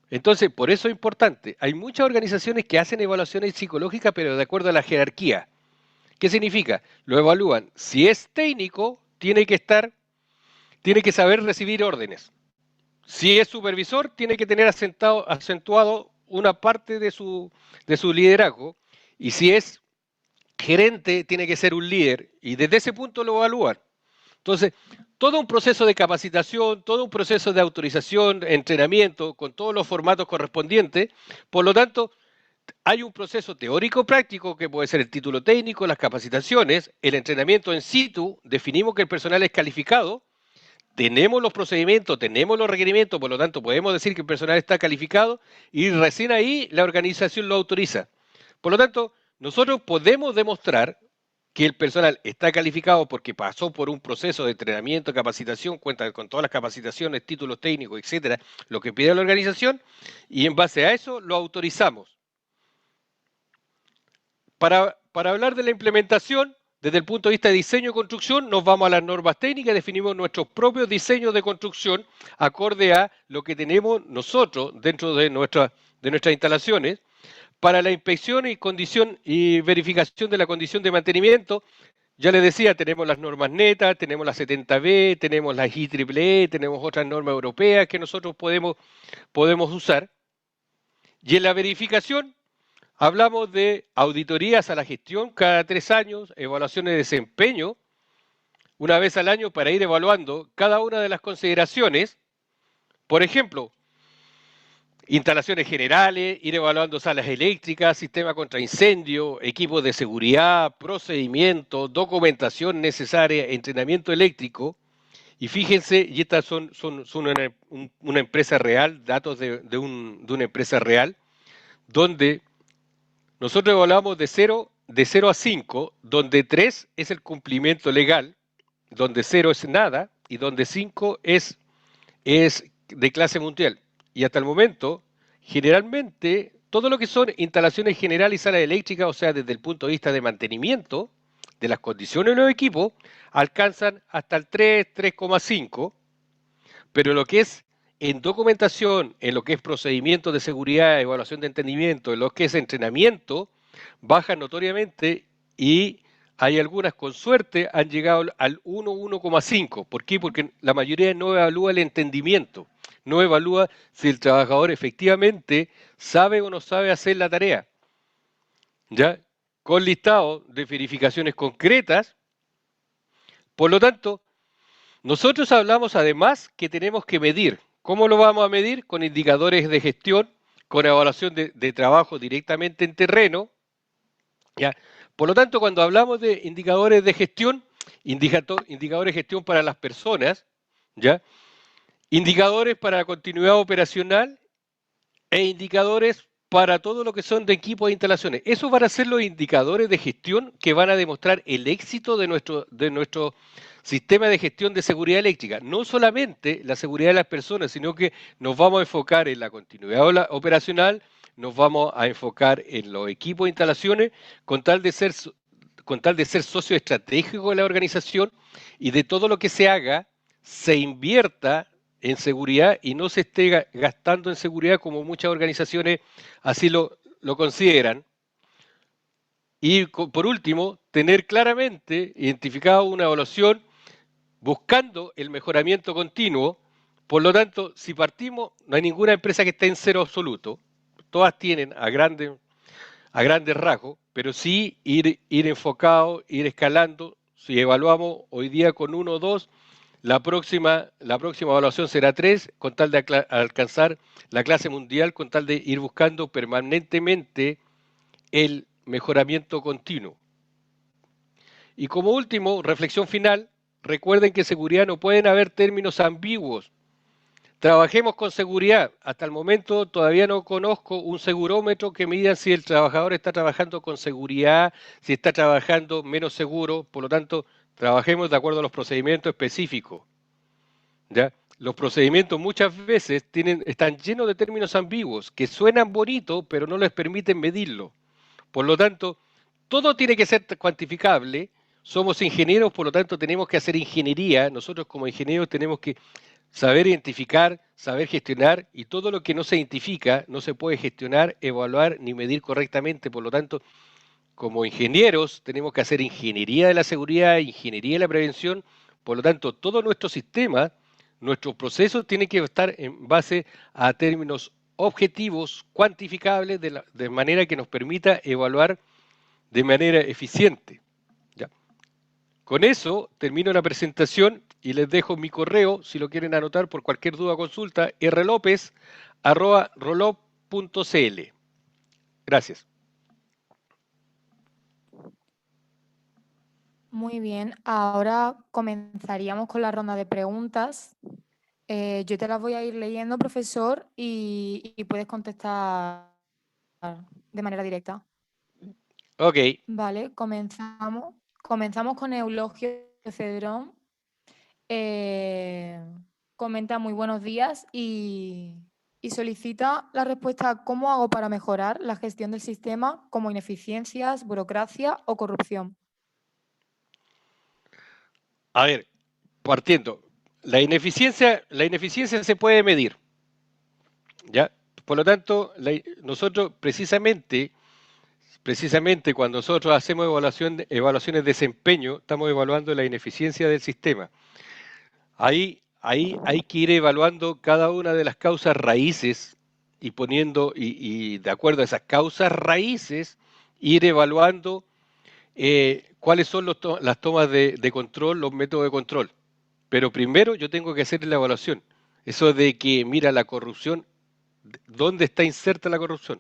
Entonces, por eso es importante. Hay muchas organizaciones que hacen evaluaciones psicológicas, pero de acuerdo a la jerarquía. ¿Qué significa? Lo evalúan. Si es técnico, tiene que saber recibir órdenes. Si es supervisor, tiene que tener acentuado una parte de su liderazgo. Y si es gerente, tiene que ser un líder. Y desde ese punto lo evalúan. Entonces, todo un proceso de capacitación, todo un proceso de autorización, entrenamiento, con todos los formatos correspondientes. Por lo tanto, hay un proceso teórico-práctico que puede ser el título técnico, las capacitaciones, el entrenamiento en situ. Definimos que el personal es calificado, tenemos los procedimientos, tenemos los requerimientos, por lo tanto podemos decir que el personal está calificado y recién ahí la organización lo autoriza. Por lo tanto, nosotros podemos demostrar que el personal está calificado porque pasó por un proceso de entrenamiento, capacitación, cuenta con todas las capacitaciones, títulos técnicos, etcétera, lo que pide la organización, y en base a eso lo autorizamos. Para hablar de la implementación, desde el punto de vista de diseño y construcción, nos vamos a las normas técnicas, definimos nuestros propios diseños de construcción acorde a lo que tenemos nosotros dentro de nuestras instalaciones. Para la inspección y verificación de la condición de mantenimiento, ya les decía, tenemos las normas netas, tenemos la 70B, tenemos la IEEE, tenemos otras normas europeas que nosotros podemos usar. Y en la verificación, hablamos de auditorías a la gestión cada 3 años, evaluaciones de desempeño, una vez al año para ir evaluando cada una de las consideraciones. Por ejemplo, instalaciones generales, ir evaluando salas eléctricas, sistema contra incendio, equipos de seguridad, procedimientos, documentación necesaria, entrenamiento eléctrico. Y fíjense, y estas son una empresa real, datos de una empresa real, donde nosotros evaluamos de 0 a 5, donde 3 es el cumplimiento legal, donde 0 es nada y donde 5 es de clase mundial. Y hasta el momento, generalmente, todo lo que son instalaciones generales y salas eléctricas, o sea, desde el punto de vista de mantenimiento, de las condiciones de los equipos, alcanzan hasta el 3, 3,5, pero lo que es en documentación, en lo que es procedimientos de seguridad, evaluación de entendimiento, en lo que es entrenamiento, bajan notoriamente y hay algunas con suerte han llegado al 1, 1,5. ¿Por qué? Porque la mayoría no evalúa el entendimiento, no evalúa si el trabajador efectivamente sabe o no sabe hacer la tarea. ¿Ya? Con listado de verificaciones concretas. Por lo tanto, nosotros hablamos además que tenemos que medir. ¿Cómo lo vamos a medir? Con indicadores de gestión, con evaluación de trabajo directamente en terreno. ¿Ya? Por lo tanto, cuando hablamos de indicadores de gestión, indicadores de gestión para las personas, ¿ya? Indicadores para la continuidad operacional e indicadores para todo lo que son de equipos e instalaciones. Esos van a ser los indicadores de gestión que van a demostrar el éxito de nuestro sistema de gestión de seguridad eléctrica. No solamente la seguridad de las personas, sino que nos vamos a enfocar en la continuidad operacional, nos vamos a enfocar en los equipos e instalaciones con tal de ser socio estratégico de la organización y de todo lo que se haga, se invierta en seguridad y no se esté gastando en seguridad como muchas organizaciones así lo consideran. Y por último, tener claramente identificada una evaluación buscando el mejoramiento continuo. Por lo tanto, si partimos, no hay ninguna empresa que esté en cero absoluto. Todas tienen a grandes rasgos, pero sí ir enfocado, ir escalando. Si evaluamos hoy día con 1 o 2, la próxima evaluación será 3, con tal de alcanzar la clase mundial, con tal de ir buscando permanentemente el mejoramiento continuo. Y como último, reflexión final, recuerden que en seguridad no pueden haber términos ambiguos. Trabajemos con seguridad. Hasta el momento todavía no conozco un segurómetro que mida si el trabajador está trabajando con seguridad, si está trabajando menos seguro. Por lo tanto, trabajemos de acuerdo a los procedimientos específicos. ¿Ya? Los procedimientos muchas veces están llenos de términos ambiguos que suenan bonitos, pero no les permiten medirlo. Por lo tanto, todo tiene que ser cuantificable. Somos ingenieros, por lo tanto, tenemos que hacer ingeniería. Nosotros como ingenieros tenemos que saber identificar, saber gestionar, y todo lo que no se identifica no se puede gestionar, evaluar ni medir correctamente. Por lo tanto, como ingenieros tenemos que hacer ingeniería de la seguridad, ingeniería de la prevención. Por lo tanto, todo nuestro sistema, nuestros procesos tienen que estar en base a términos objetivos, cuantificables, de manera que nos permita evaluar de manera eficiente. ¿Ya? Con eso termino la presentación y les dejo mi correo, si lo quieren anotar por cualquier duda o consulta, rlopez@rolop.cl. Gracias. Muy bien, ahora comenzaríamos con la ronda de preguntas. Yo te las voy a ir leyendo, profesor, y puedes contestar de manera directa. Ok. Vale, comenzamos con Eulogio Cedrón. Comenta muy buenos días y y solicita la respuesta ¿cómo hago para mejorar la gestión del sistema como ineficiencias, burocracia o corrupción? A ver, partiendo, la ineficiencia se puede medir, ¿ya? Por lo tanto, nosotros precisamente cuando nosotros hacemos evaluaciones de desempeño, estamos evaluando la ineficiencia del sistema. Ahí hay que ir evaluando cada una de las causas raíces y poniendo, y de acuerdo a esas causas raíces, ir evaluando cuáles son las tomas de control, los métodos de control. Pero primero yo tengo que hacer la evaluación. Eso de que, mira, la corrupción, ¿dónde está inserta la corrupción?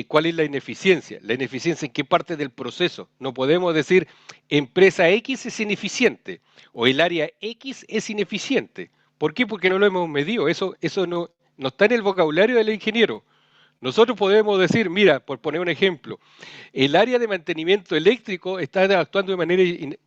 ¿Cuál es la ineficiencia? ¿La ineficiencia en qué parte del proceso? No podemos decir empresa X es ineficiente o el área X es ineficiente. ¿Por qué? Porque no lo hemos medido. Eso no está en el vocabulario del ingeniero. Nosotros podemos decir, mira, por poner un ejemplo, el área de mantenimiento eléctrico está actuando de manera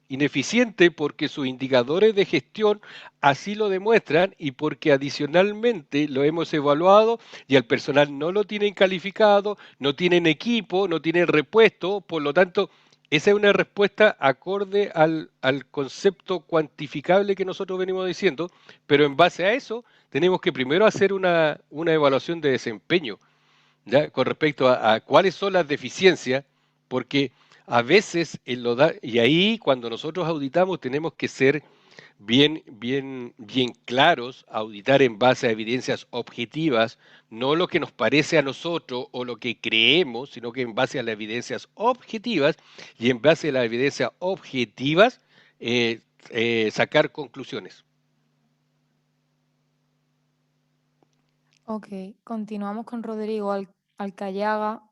ineficiente porque sus indicadores de gestión así lo demuestran y porque adicionalmente lo hemos evaluado y al personal no lo tienen calificado, no tienen equipo, no tienen repuesto, por lo tanto, esa es una respuesta acorde al concepto cuantificable que nosotros venimos diciendo, pero en base a eso tenemos que primero hacer una evaluación de desempeño, ¿ya? Con respecto a cuáles son las deficiencias, porque a veces, y ahí cuando nosotros auditamos tenemos que ser bien claros, auditar en base a evidencias objetivas, no lo que nos parece a nosotros o lo que creemos, sino que en base a las evidencias objetivas, y en base a las evidencias objetivas sacar conclusiones. Ok, continuamos con Rodrigo Alcayaga.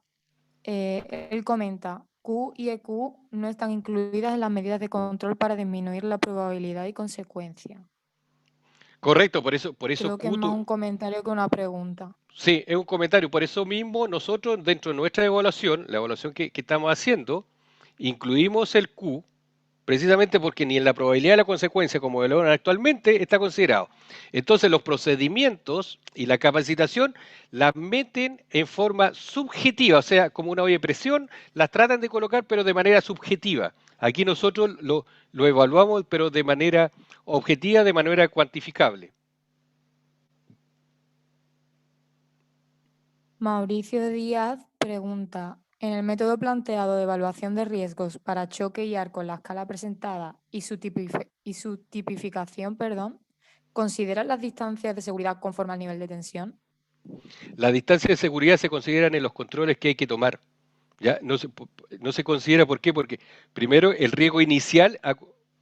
Él comenta, Q y EQ no están incluidas en las medidas de control para disminuir la probabilidad y consecuencia. Correcto, por eso Creo que es más un comentario que una pregunta. Sí, es un comentario. Por eso mismo nosotros dentro de nuestra evaluación, la evaluación que estamos haciendo, incluimos el Q, precisamente porque ni en la probabilidad de la consecuencia como valoran actualmente está considerado. Entonces los procedimientos y la capacitación las meten en forma subjetiva, o sea, como una olla de presión, las tratan de colocar pero de manera subjetiva. Aquí nosotros lo evaluamos pero de manera objetiva, de manera cuantificable. Mauricio Díaz pregunta, en el método planteado de evaluación de riesgos para choque y arco en la escala presentada y su tipificación, ¿consideran las distancias de seguridad conforme al nivel de tensión? Las distancias de seguridad se consideran en los controles que hay que tomar. ¿Ya? No se considera, ¿por qué? Porque primero el riesgo inicial,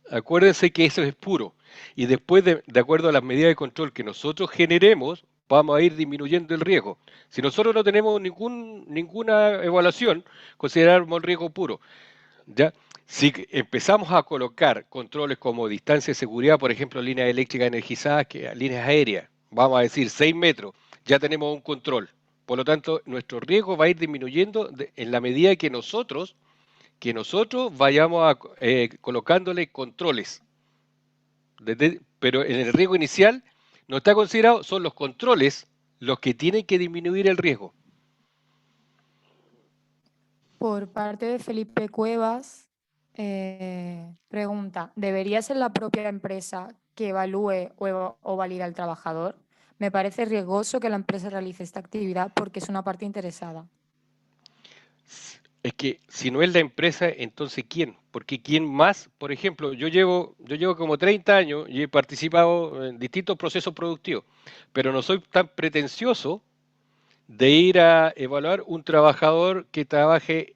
acuérdense que eso es puro, y después de acuerdo a las medidas de control que nosotros generemos, vamos a ir disminuyendo el riesgo. Si nosotros no tenemos ninguna evaluación, consideramos el riesgo puro. ¿Ya? Si empezamos a colocar controles como distancia de seguridad, por ejemplo, líneas eléctricas energizadas, líneas aéreas, vamos a decir 6 metros, ya tenemos un control. Por lo tanto, nuestro riesgo va a ir disminuyendo en la medida que nosotros vayamos colocándole controles. Pero en el riesgo inicial no está considerado, son los controles los que tienen que disminuir el riesgo. Por parte de Felipe Cuevas, pregunta, ¿debería ser la propia empresa que evalúe o valida al trabajador? Me parece riesgoso que la empresa realice esta actividad porque es una parte interesada. Es que si no es la empresa, entonces ¿quién? Porque ¿quién más? Por ejemplo, yo llevo como 30 años y he participado en distintos procesos productivos, pero no soy tan pretencioso de ir a evaluar un trabajador que trabaje.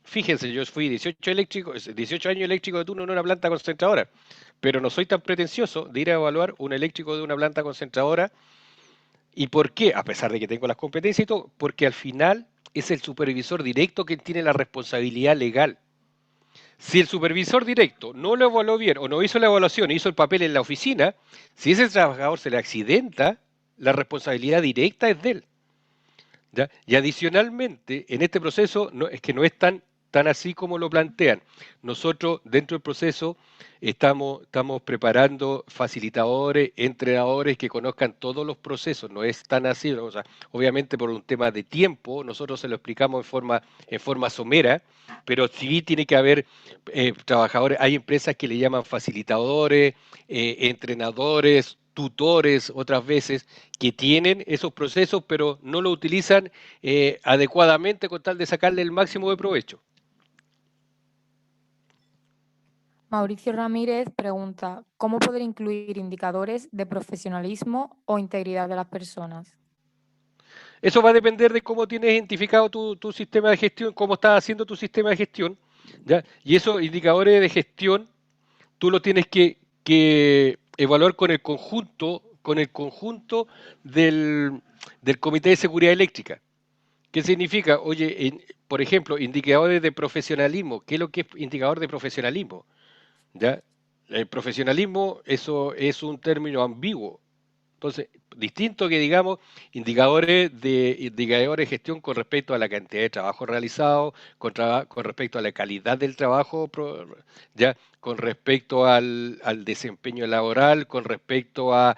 Fíjense, yo fui 18 años eléctrico de turno en una planta concentradora, pero no soy tan pretencioso de ir a evaluar un eléctrico de una planta concentradora. ¿Y por qué? A pesar de que tengo las competencias y todo, porque al final es el supervisor directo quien tiene la responsabilidad legal. Si el supervisor directo no lo evaluó bien o no hizo la evaluación, hizo el papel en la oficina, si ese trabajador se le accidenta, la responsabilidad directa es de él. ¿Ya? Y adicionalmente, en este proceso es que no es tan tan así como lo plantean. Nosotros dentro del proceso estamos preparando facilitadores, entrenadores que conozcan todos los procesos, no es tan así, o sea, obviamente por un tema de tiempo, nosotros se lo explicamos en forma somera, pero sí tiene que haber trabajadores, hay empresas que le llaman facilitadores, entrenadores, tutores otras veces, que tienen esos procesos, pero no lo utilizan adecuadamente con tal de sacarle el máximo de provecho. Mauricio Ramírez pregunta, ¿cómo poder incluir indicadores de profesionalismo o integridad de las personas? Eso va a depender de cómo tienes identificado tu sistema de gestión, cómo estás haciendo tu sistema de gestión, ¿ya? Y esos indicadores de gestión tú lo tienes que evaluar con el conjunto del Comité de Seguridad Eléctrica. ¿Qué significa? Oye, por ejemplo, indicadores de profesionalismo. ¿Qué es lo que es indicador de profesionalismo? ¿Ya? El profesionalismo, eso es un término ambiguo. Entonces, distinto que digamos indicadores de gestión con respecto a la cantidad de trabajo realizado, con respecto a la calidad del trabajo, ya con respecto al desempeño laboral, con respecto a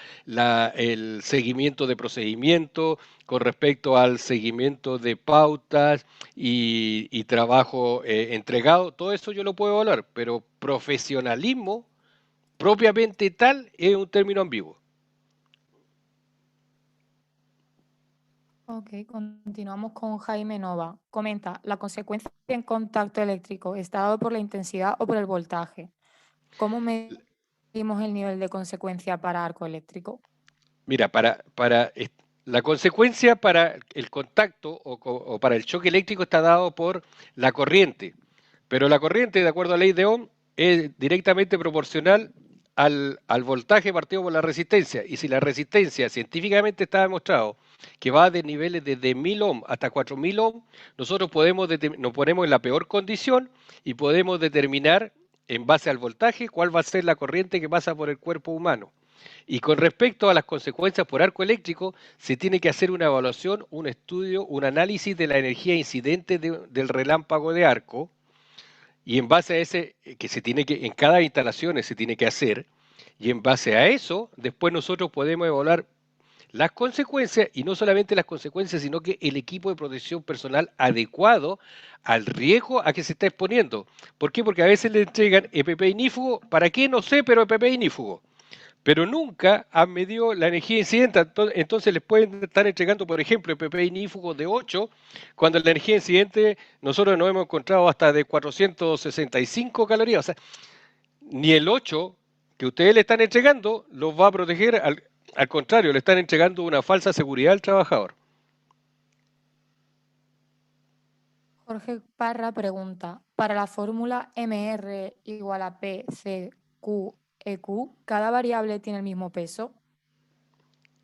el seguimiento de procedimientos, con respecto al seguimiento de pautas y trabajo entregado, todo eso yo lo puedo evaluar, pero profesionalismo propiamente tal es un término ambiguo. Ok, continuamos con Jaime Nova. Comenta, la consecuencia en contacto eléctrico está dado por la intensidad o por el voltaje. ¿Cómo medimos el nivel de consecuencia para arco eléctrico? Mira, la consecuencia para el contacto o para el choque eléctrico está dado por la corriente, pero la corriente, de acuerdo a la ley de Ohm, es directamente proporcional al voltaje partido por la resistencia, y si la resistencia científicamente está demostrado que va de niveles desde 1000 ohm hasta 4000 ohm, nosotros nos ponemos en la peor condición y podemos determinar en base al voltaje cuál va a ser la corriente que pasa por el cuerpo humano. Y con respecto a las consecuencias por arco eléctrico, se tiene que hacer una evaluación, un estudio, un análisis de la energía incidente del relámpago de arco, y en base a ese, que en cada instalación se tiene que hacer, y en base a eso, después nosotros podemos evaluar las consecuencias, y no solamente las consecuencias, sino que el equipo de protección personal adecuado al riesgo a que se está exponiendo. ¿Por qué? Porque a veces le entregan EPP ignífugo, ¿para qué? No sé, pero EPP ignífugo. Pero nunca han medido la energía incidente, entonces les pueden estar entregando, por ejemplo, EPP ignífugo de 8, cuando la energía incidente nosotros nos hemos encontrado hasta de 465 calorías. O sea, ni el 8 que ustedes le están entregando los va a proteger, al contrario, le están entregando una falsa seguridad al trabajador. Jorge Parra pregunta, para la fórmula MR igual a PCQEQ, ¿cada variable tiene el mismo peso?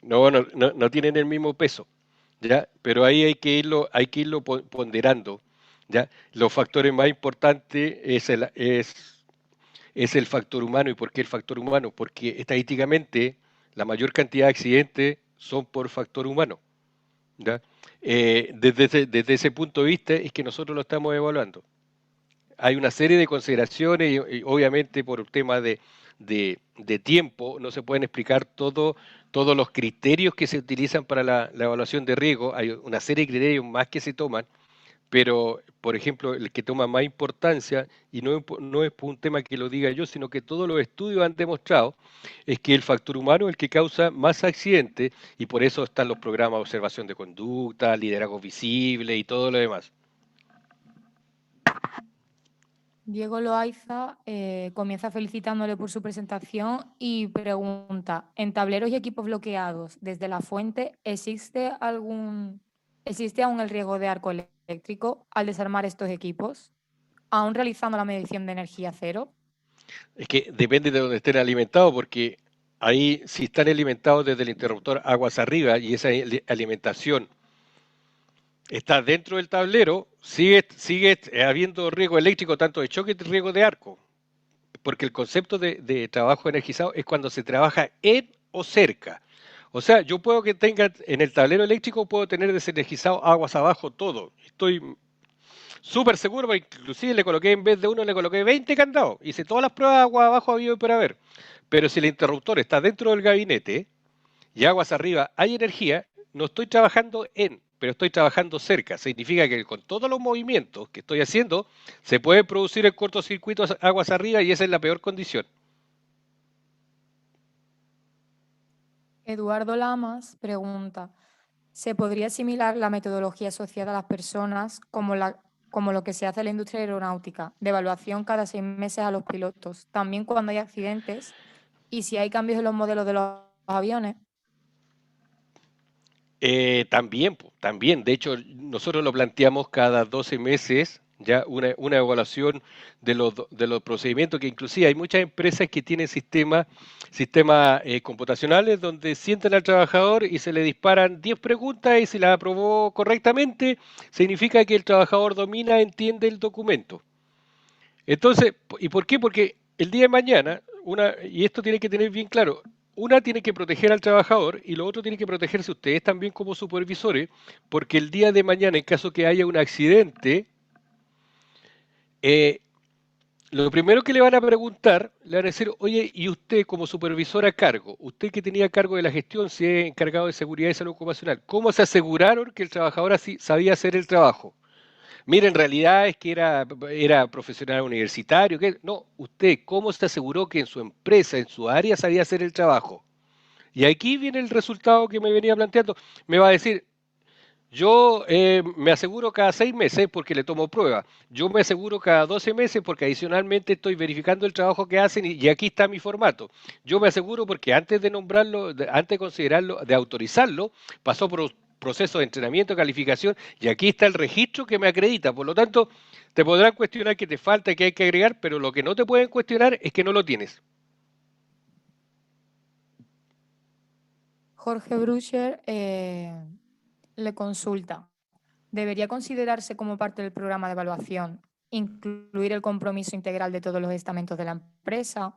No tienen el mismo peso, ¿ya? Pero ahí hay que irlo ponderando, ¿ya? Los factores más importantes es el factor humano. ¿Y por qué el factor humano? Porque estadísticamente la mayor cantidad de accidentes son por factor humano, ¿ya? Desde ese punto de vista es que nosotros lo estamos evaluando. Hay una serie de consideraciones y obviamente por un tema de tiempo no se pueden explicar todos los criterios que se utilizan para la evaluación de riesgo. Hay una serie de criterios más que se toman, pero, por ejemplo, el que toma más importancia, y no es por un tema que lo diga yo, sino que todos los estudios han demostrado, es que el factor humano es el que causa más accidentes, y por eso están los programas de observación de conducta, liderazgo visible y todo lo demás. Diego Loaiza comienza felicitándole por su presentación y pregunta, ¿en tableros y equipos bloqueados desde la fuente existe aún el riesgo de arco eléctrico al desarmar estos equipos, aún realizando la medición de energía cero? Es que depende de donde estén alimentados, porque ahí si están alimentados desde el interruptor aguas arriba y esa alimentación está dentro del tablero, sigue habiendo riesgo eléctrico tanto de choque y riesgo de arco, porque el concepto de trabajo energizado es cuando se trabaja en o cerca. O sea, yo puedo que tenga en el tablero eléctrico, puedo tener desenergizado aguas abajo todo. súper seguro, porque inclusive le coloqué, en vez de uno, le coloqué 20 candados. Hice todas las pruebas agua abajo habido y por haber. Pero si el interruptor está dentro del gabinete y aguas arriba hay energía, no estoy trabajando pero estoy trabajando cerca. Significa que con todos los movimientos que estoy haciendo, se puede producir el cortocircuito aguas arriba y esa es la peor condición. Eduardo Lamas pregunta, ¿se podría asimilar la metodología asociada a las personas como lo que se hace en la industria aeronáutica, de evaluación cada 6 meses a los pilotos, también cuando hay accidentes y si hay cambios en los modelos de los aviones? También. De hecho, nosotros lo planteamos cada 12 meses, ya una evaluación de los procedimientos, que inclusive hay muchas empresas que tienen sistemas computacionales donde sientan al trabajador y se le disparan 10 preguntas y si las aprobó correctamente, significa que el trabajador domina, entiende el documento. Entonces, ¿y por qué? Porque el día de mañana, y esto tiene que tener bien claro, una tiene que proteger al trabajador y lo otro tiene que protegerse ustedes también como supervisores, porque el día de mañana, en caso que haya un accidente, lo primero que le van a preguntar, le van a decir, oye, y usted como supervisor a cargo, usted que tenía cargo de la gestión, si es encargado de seguridad y salud ocupacional, ¿cómo se aseguraron que el trabajador así sabía hacer el trabajo? Mira, en realidad es que era profesional universitario. No, usted, ¿cómo se aseguró que en su empresa, en su área, sabía hacer el trabajo? Y aquí viene el resultado que me venía planteando. Me va a decir, yo me aseguro cada 6 meses porque le tomo prueba. Yo me aseguro cada 12 meses porque adicionalmente estoy verificando el trabajo que hacen y aquí está mi formato. Yo me aseguro porque antes de nombrarlo, antes de considerarlo, de autorizarlo, pasó por proceso de entrenamiento, calificación y aquí está el registro que me acredita. Por lo tanto, te podrán cuestionar que te falta, que hay que agregar, pero lo que no te pueden cuestionar es que no lo tienes. Jorge Brucher le consulta, ¿debería considerarse como parte del programa de evaluación incluir el compromiso integral de todos los estamentos de la empresa?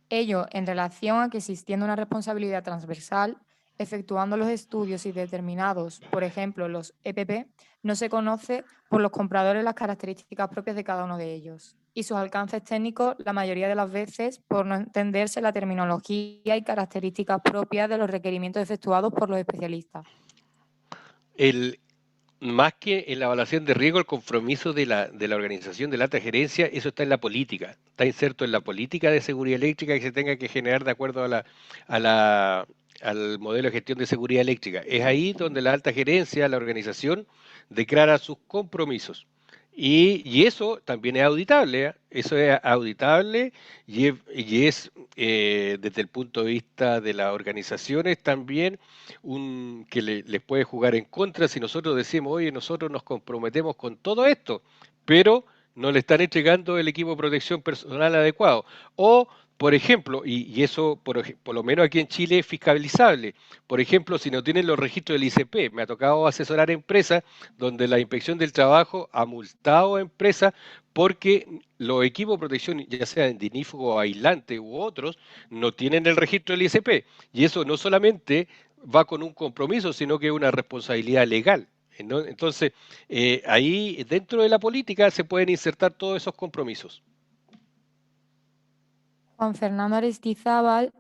Ello en relación a que existiendo una responsabilidad transversal, efectuando los estudios y determinados, por ejemplo, los EPP, no se conoce por los compradores las características propias de cada uno de ellos y sus alcances técnicos la mayoría de las veces por no entenderse la terminología y características propias de los requerimientos efectuados por los especialistas. Más que en la evaluación de riesgo, el compromiso de la organización de la alta gerencia, eso está en la política, está inserto en la política de seguridad eléctrica que se tenga que generar de acuerdo al modelo de gestión de seguridad eléctrica. Es ahí donde la alta gerencia, la organización, declara sus compromisos. Y eso también es auditable, ¿eh? Eso es auditable y es desde el punto de vista de las organizaciones también que les puede jugar en contra si nosotros decimos, oye, nosotros nos comprometemos con todo esto, pero no le están entregando el equipo de protección personal adecuado. O, por ejemplo, y eso por lo menos aquí en Chile es fiscalizable, por ejemplo, si no tienen los registros del ICP, me ha tocado asesorar empresas donde la inspección del trabajo ha multado a empresas porque los equipos de protección, ya sean dinífugo, aislante u otros, no tienen el registro del ICP. Y eso no solamente va con un compromiso, sino que es una responsabilidad legal. ¿No? Entonces, ahí dentro de la política se pueden insertar todos esos compromisos. Juan Fernando Aristizábal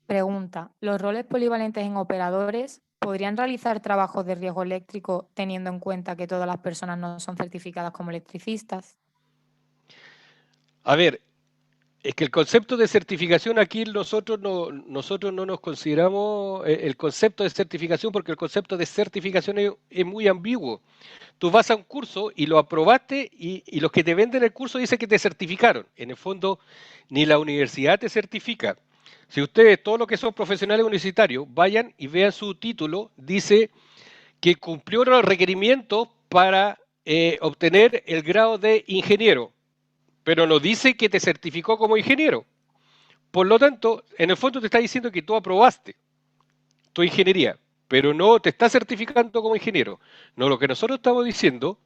pregunta, ¿los roles polivalentes en operadores podrían realizar trabajos de riesgo eléctrico teniendo en cuenta que todas las personas no son certificadas como electricistas? A ver, es que el concepto de certificación aquí nosotros no nos consideramos el concepto de certificación porque el concepto de certificación es muy ambiguo. Tú vas a un curso y lo aprobaste y los que te venden el curso dicen que te certificaron. En el fondo, ni la universidad te certifica. Si ustedes, todos los que son profesionales universitarios, vayan y vean su título, dice que cumplió los requerimientos para obtener el grado de ingeniero, pero no dice que te certificó como ingeniero. Por lo tanto, en el fondo te está diciendo que tú aprobaste tu ingeniería, pero no te está certificando como ingeniero. No, lo que nosotros estamos diciendo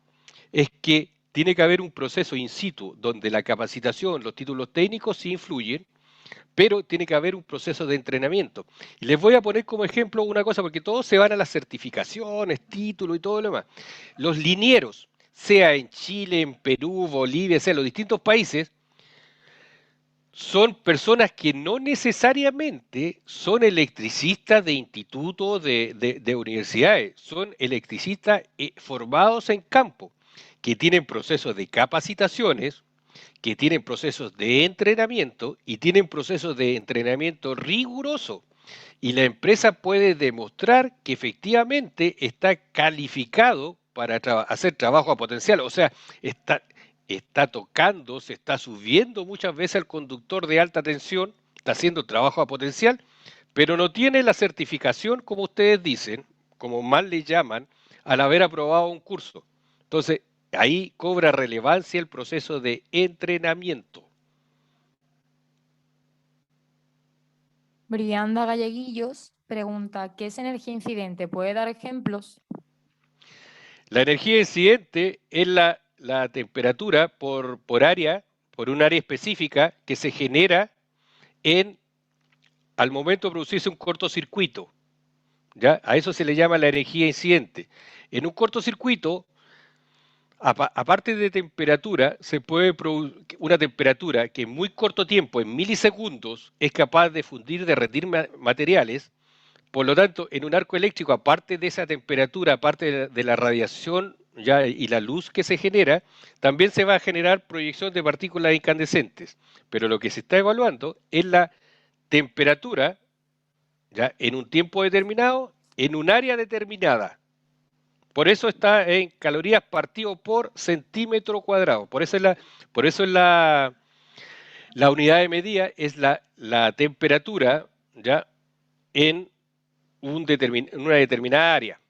es que tiene que haber un proceso in situ donde la capacitación, los títulos técnicos sí influyen, pero tiene que haber un proceso de entrenamiento. Y les voy a poner como ejemplo una cosa, porque todos se van a las certificaciones, títulos y todo lo demás. Los linieros sea en Chile, en Perú, Bolivia, sea en los distintos países, son personas que no necesariamente son electricistas de institutos, de universidades, son electricistas formados en campo, que tienen procesos de capacitaciones, que tienen procesos de entrenamiento y tienen procesos de entrenamiento riguroso. Y la empresa puede demostrar que efectivamente está calificado para hacer trabajo a potencial, o sea, está tocando, se está subiendo muchas veces al conductor de alta tensión, está haciendo trabajo a potencial, pero no tiene la certificación, como ustedes dicen, como mal le llaman, al haber aprobado un curso. Entonces, ahí cobra relevancia el proceso de entrenamiento. Brianda Galleguillos pregunta, ¿qué es energía incidente? ¿Puede dar ejemplos? La energía incidente es la temperatura por área, por un área específica que se genera al momento de producirse un cortocircuito. ¿Ya? A eso se le llama la energía incidente. En un cortocircuito, aparte de temperatura, se puede producir una temperatura que en muy corto tiempo, en milisegundos, es capaz de fundir, derretir materiales. Por lo tanto, en un arco eléctrico, aparte de esa temperatura, aparte de la radiación y la luz que se genera, también se va a generar proyección de partículas incandescentes. Pero lo que se está evaluando es la temperatura ya en un tiempo determinado, en un área determinada. Por eso está en calorías partido por centímetro cuadrado. Por eso es la unidad de medida es la temperatura ya en una determinada área.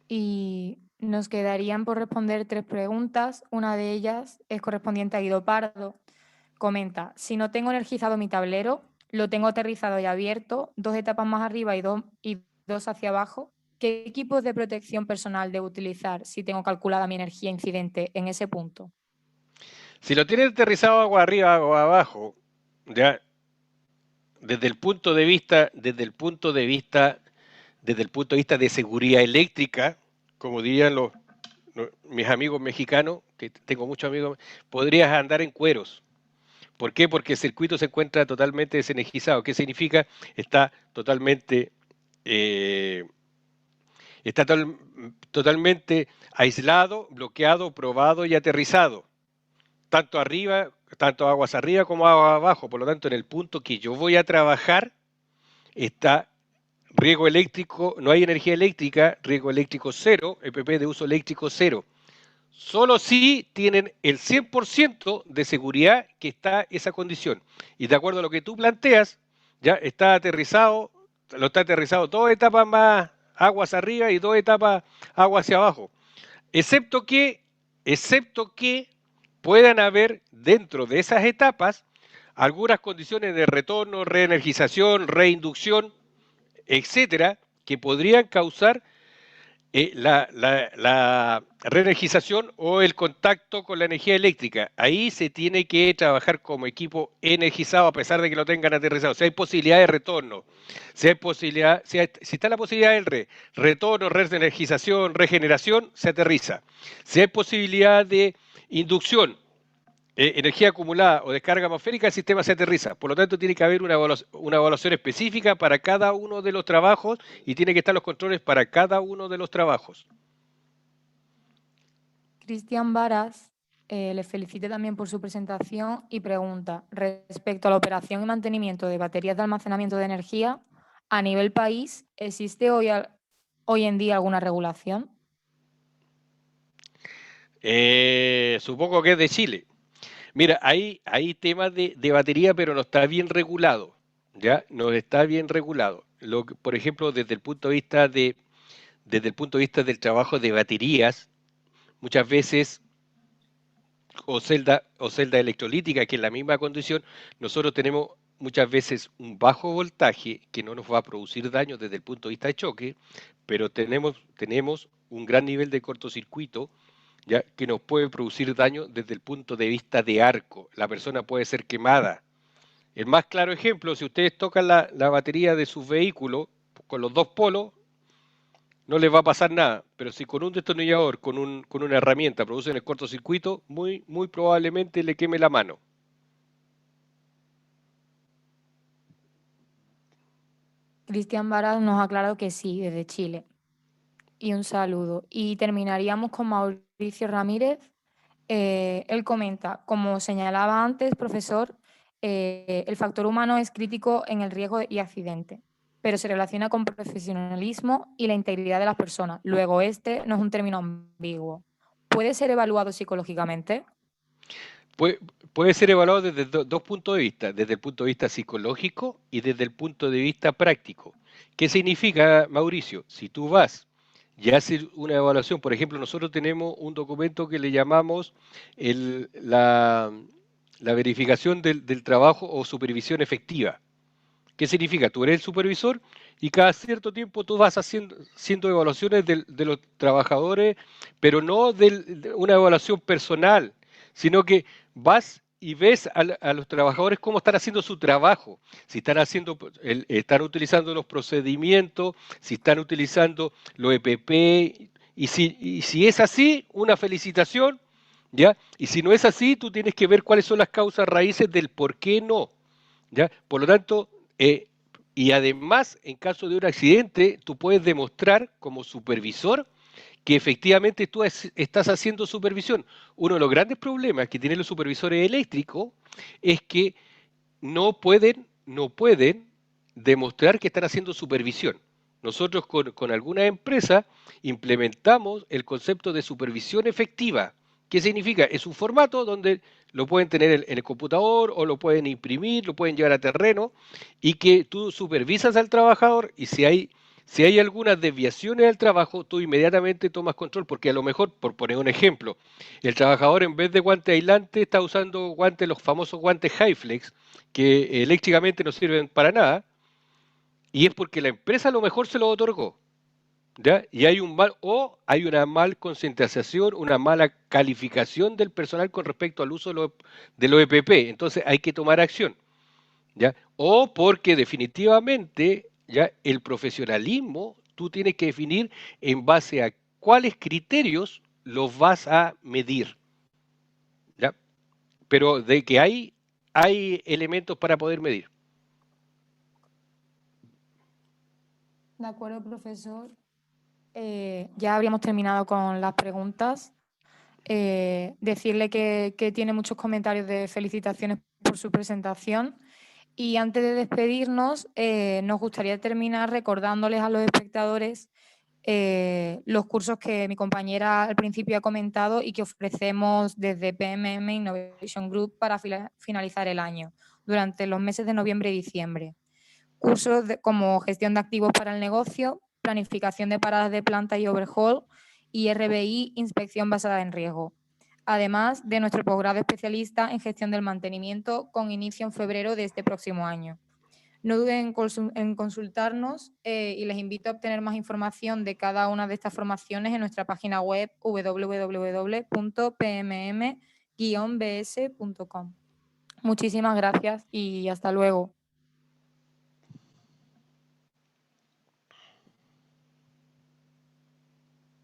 Y nos quedarían por responder 3 preguntas. Una de ellas es correspondiente a Guido Pardo. Comenta, si no tengo energizado mi tablero, lo tengo aterrizado y abierto, 2 etapas más arriba y dos hacia abajo, ¿qué equipos de protección personal debo utilizar si tengo calculada mi energía incidente en ese punto? Si lo tienes aterrizado agua arriba o abajo, ya desde el punto de vista de seguridad eléctrica, como dirían mis amigos mexicanos, que tengo muchos amigos, podrías andar en cueros. ¿Por qué? Porque el circuito se encuentra totalmente desenergizado. ¿Qué significa? Está totalmente totalmente aislado, bloqueado, probado y aterrizado. Tanto aguas arriba como aguas abajo. Por lo tanto, en el punto que yo voy a trabajar está riesgo eléctrico, no hay energía eléctrica, riesgo eléctrico cero, EPP de uso eléctrico cero. Solo si tienen el 100% de seguridad que está esa condición. Y de acuerdo a lo que tú planteas, ya está aterrizado 2 etapas más aguas arriba y 2 etapas aguas hacia abajo. Excepto que puedan haber dentro de esas etapas algunas condiciones de retorno, reenergización, reinducción, etcétera, que podrían causar la reenergización o el contacto con la energía eléctrica. Ahí se tiene que trabajar como equipo energizado a pesar de que lo tengan aterrizado. Si hay posibilidad de retorno, si está la posibilidad del retorno, reenergización, regeneración, se aterriza. Si hay posibilidad de inducción, energía acumulada o descarga atmosférica, el sistema se aterriza. Por lo tanto, tiene que haber una evaluación específica para cada uno de los trabajos y tiene que estar los controles para cada uno de los trabajos. Cristian Varas le felicita también por su presentación y pregunta, respecto a la operación y mantenimiento de baterías de almacenamiento de energía, a nivel país, ¿existe hoy en día alguna regulación? Supongo que es de Chile. Mira, hay temas de batería, pero no está bien regulado, ¿ya? No está bien regulado. Por ejemplo, desde el punto de vista del trabajo de baterías, muchas veces, o celda electrolítica, que es la misma condición, nosotros tenemos muchas veces un bajo voltaje que no nos va a producir daño desde el punto de vista de choque, pero tenemos un gran nivel de cortocircuito, ¿ya? Que nos puede producir daño desde el punto de vista de arco. La persona puede ser quemada. El más claro ejemplo, si ustedes tocan la batería de su vehículo con los 2 polos, no les va a pasar nada. Pero si con un destornillador, con una herramienta producen el cortocircuito, muy probablemente le queme la mano. Cristian Varas nos ha aclarado que sí, desde Chile. Y un saludo. Y terminaríamos con Mauricio Ramírez. Él comenta, como señalaba antes, profesor, el factor humano es crítico en el riesgo y accidente, pero se relaciona con profesionalismo y la integridad de las personas. Luego, este no es un término ambiguo. ¿Puede ser evaluado psicológicamente? Puede ser evaluado desde dos puntos de vista, desde el punto de vista psicológico y desde el punto de vista práctico. ¿Qué significa, Mauricio? Si tú vas y haces una evaluación, por ejemplo, nosotros tenemos un documento que le llamamos la verificación del trabajo o supervisión efectiva. ¿Qué significa? Tú eres el supervisor y cada cierto tiempo tú vas haciendo evaluaciones de los trabajadores, pero no de una evaluación personal, sino que vas y ves a los trabajadores cómo están haciendo su trabajo, si están utilizando los procedimientos, si están utilizando los EPP, y si es así, una felicitación, ¿ya? Y si no es así, tú tienes que ver cuáles son las causas raíces del por qué no, ¿ya? Por lo tanto, y además, en caso de un accidente, tú puedes demostrar como supervisor que efectivamente tú estás haciendo supervisión. Uno de los grandes problemas que tienen los supervisores eléctricos es que no pueden demostrar que están haciendo supervisión. Nosotros con algunas empresas implementamos el concepto de supervisión efectiva. ¿Qué significa? Es un formato donde lo pueden tener en el computador o lo pueden imprimir, lo pueden llevar a terreno y que tú supervisas al trabajador y si hay algunas desviaciones del trabajo, tú inmediatamente tomas control, porque a lo mejor, por poner un ejemplo, el trabajador en vez de guante aislante está usando guantes, los famosos guantes Hi-Flex, que eléctricamente no sirven para nada, y es porque la empresa a lo mejor se lo otorgó, ¿ya? Y hay una mal concientización, una mala calificación del personal con respecto al uso de los EPP, entonces hay que tomar acción, ¿ya? O porque definitivamente ya el profesionalismo tú tienes que definir en base a cuáles criterios los vas a medir, ¿ya? Pero de que hay elementos para poder medir. De acuerdo, profesor. Ya habríamos terminado con las preguntas. Decirle que tiene muchos comentarios de felicitaciones por su presentación. Y antes de despedirnos, nos gustaría terminar recordándoles a los espectadores los cursos que mi compañera al principio ha comentado y que ofrecemos desde PMM Innovation Group para finalizar el año, durante los meses de noviembre y diciembre. Cursos como gestión de activos para el negocio, planificación de paradas de planta y overhaul y RBI, inspección basada en riesgo. Además de nuestro posgrado especialista en gestión del mantenimiento con inicio en febrero de este próximo año. No duden en consultarnos y les invito a obtener más información de cada una de estas formaciones en nuestra página web www.pmm-bs.com. Muchísimas gracias y hasta luego.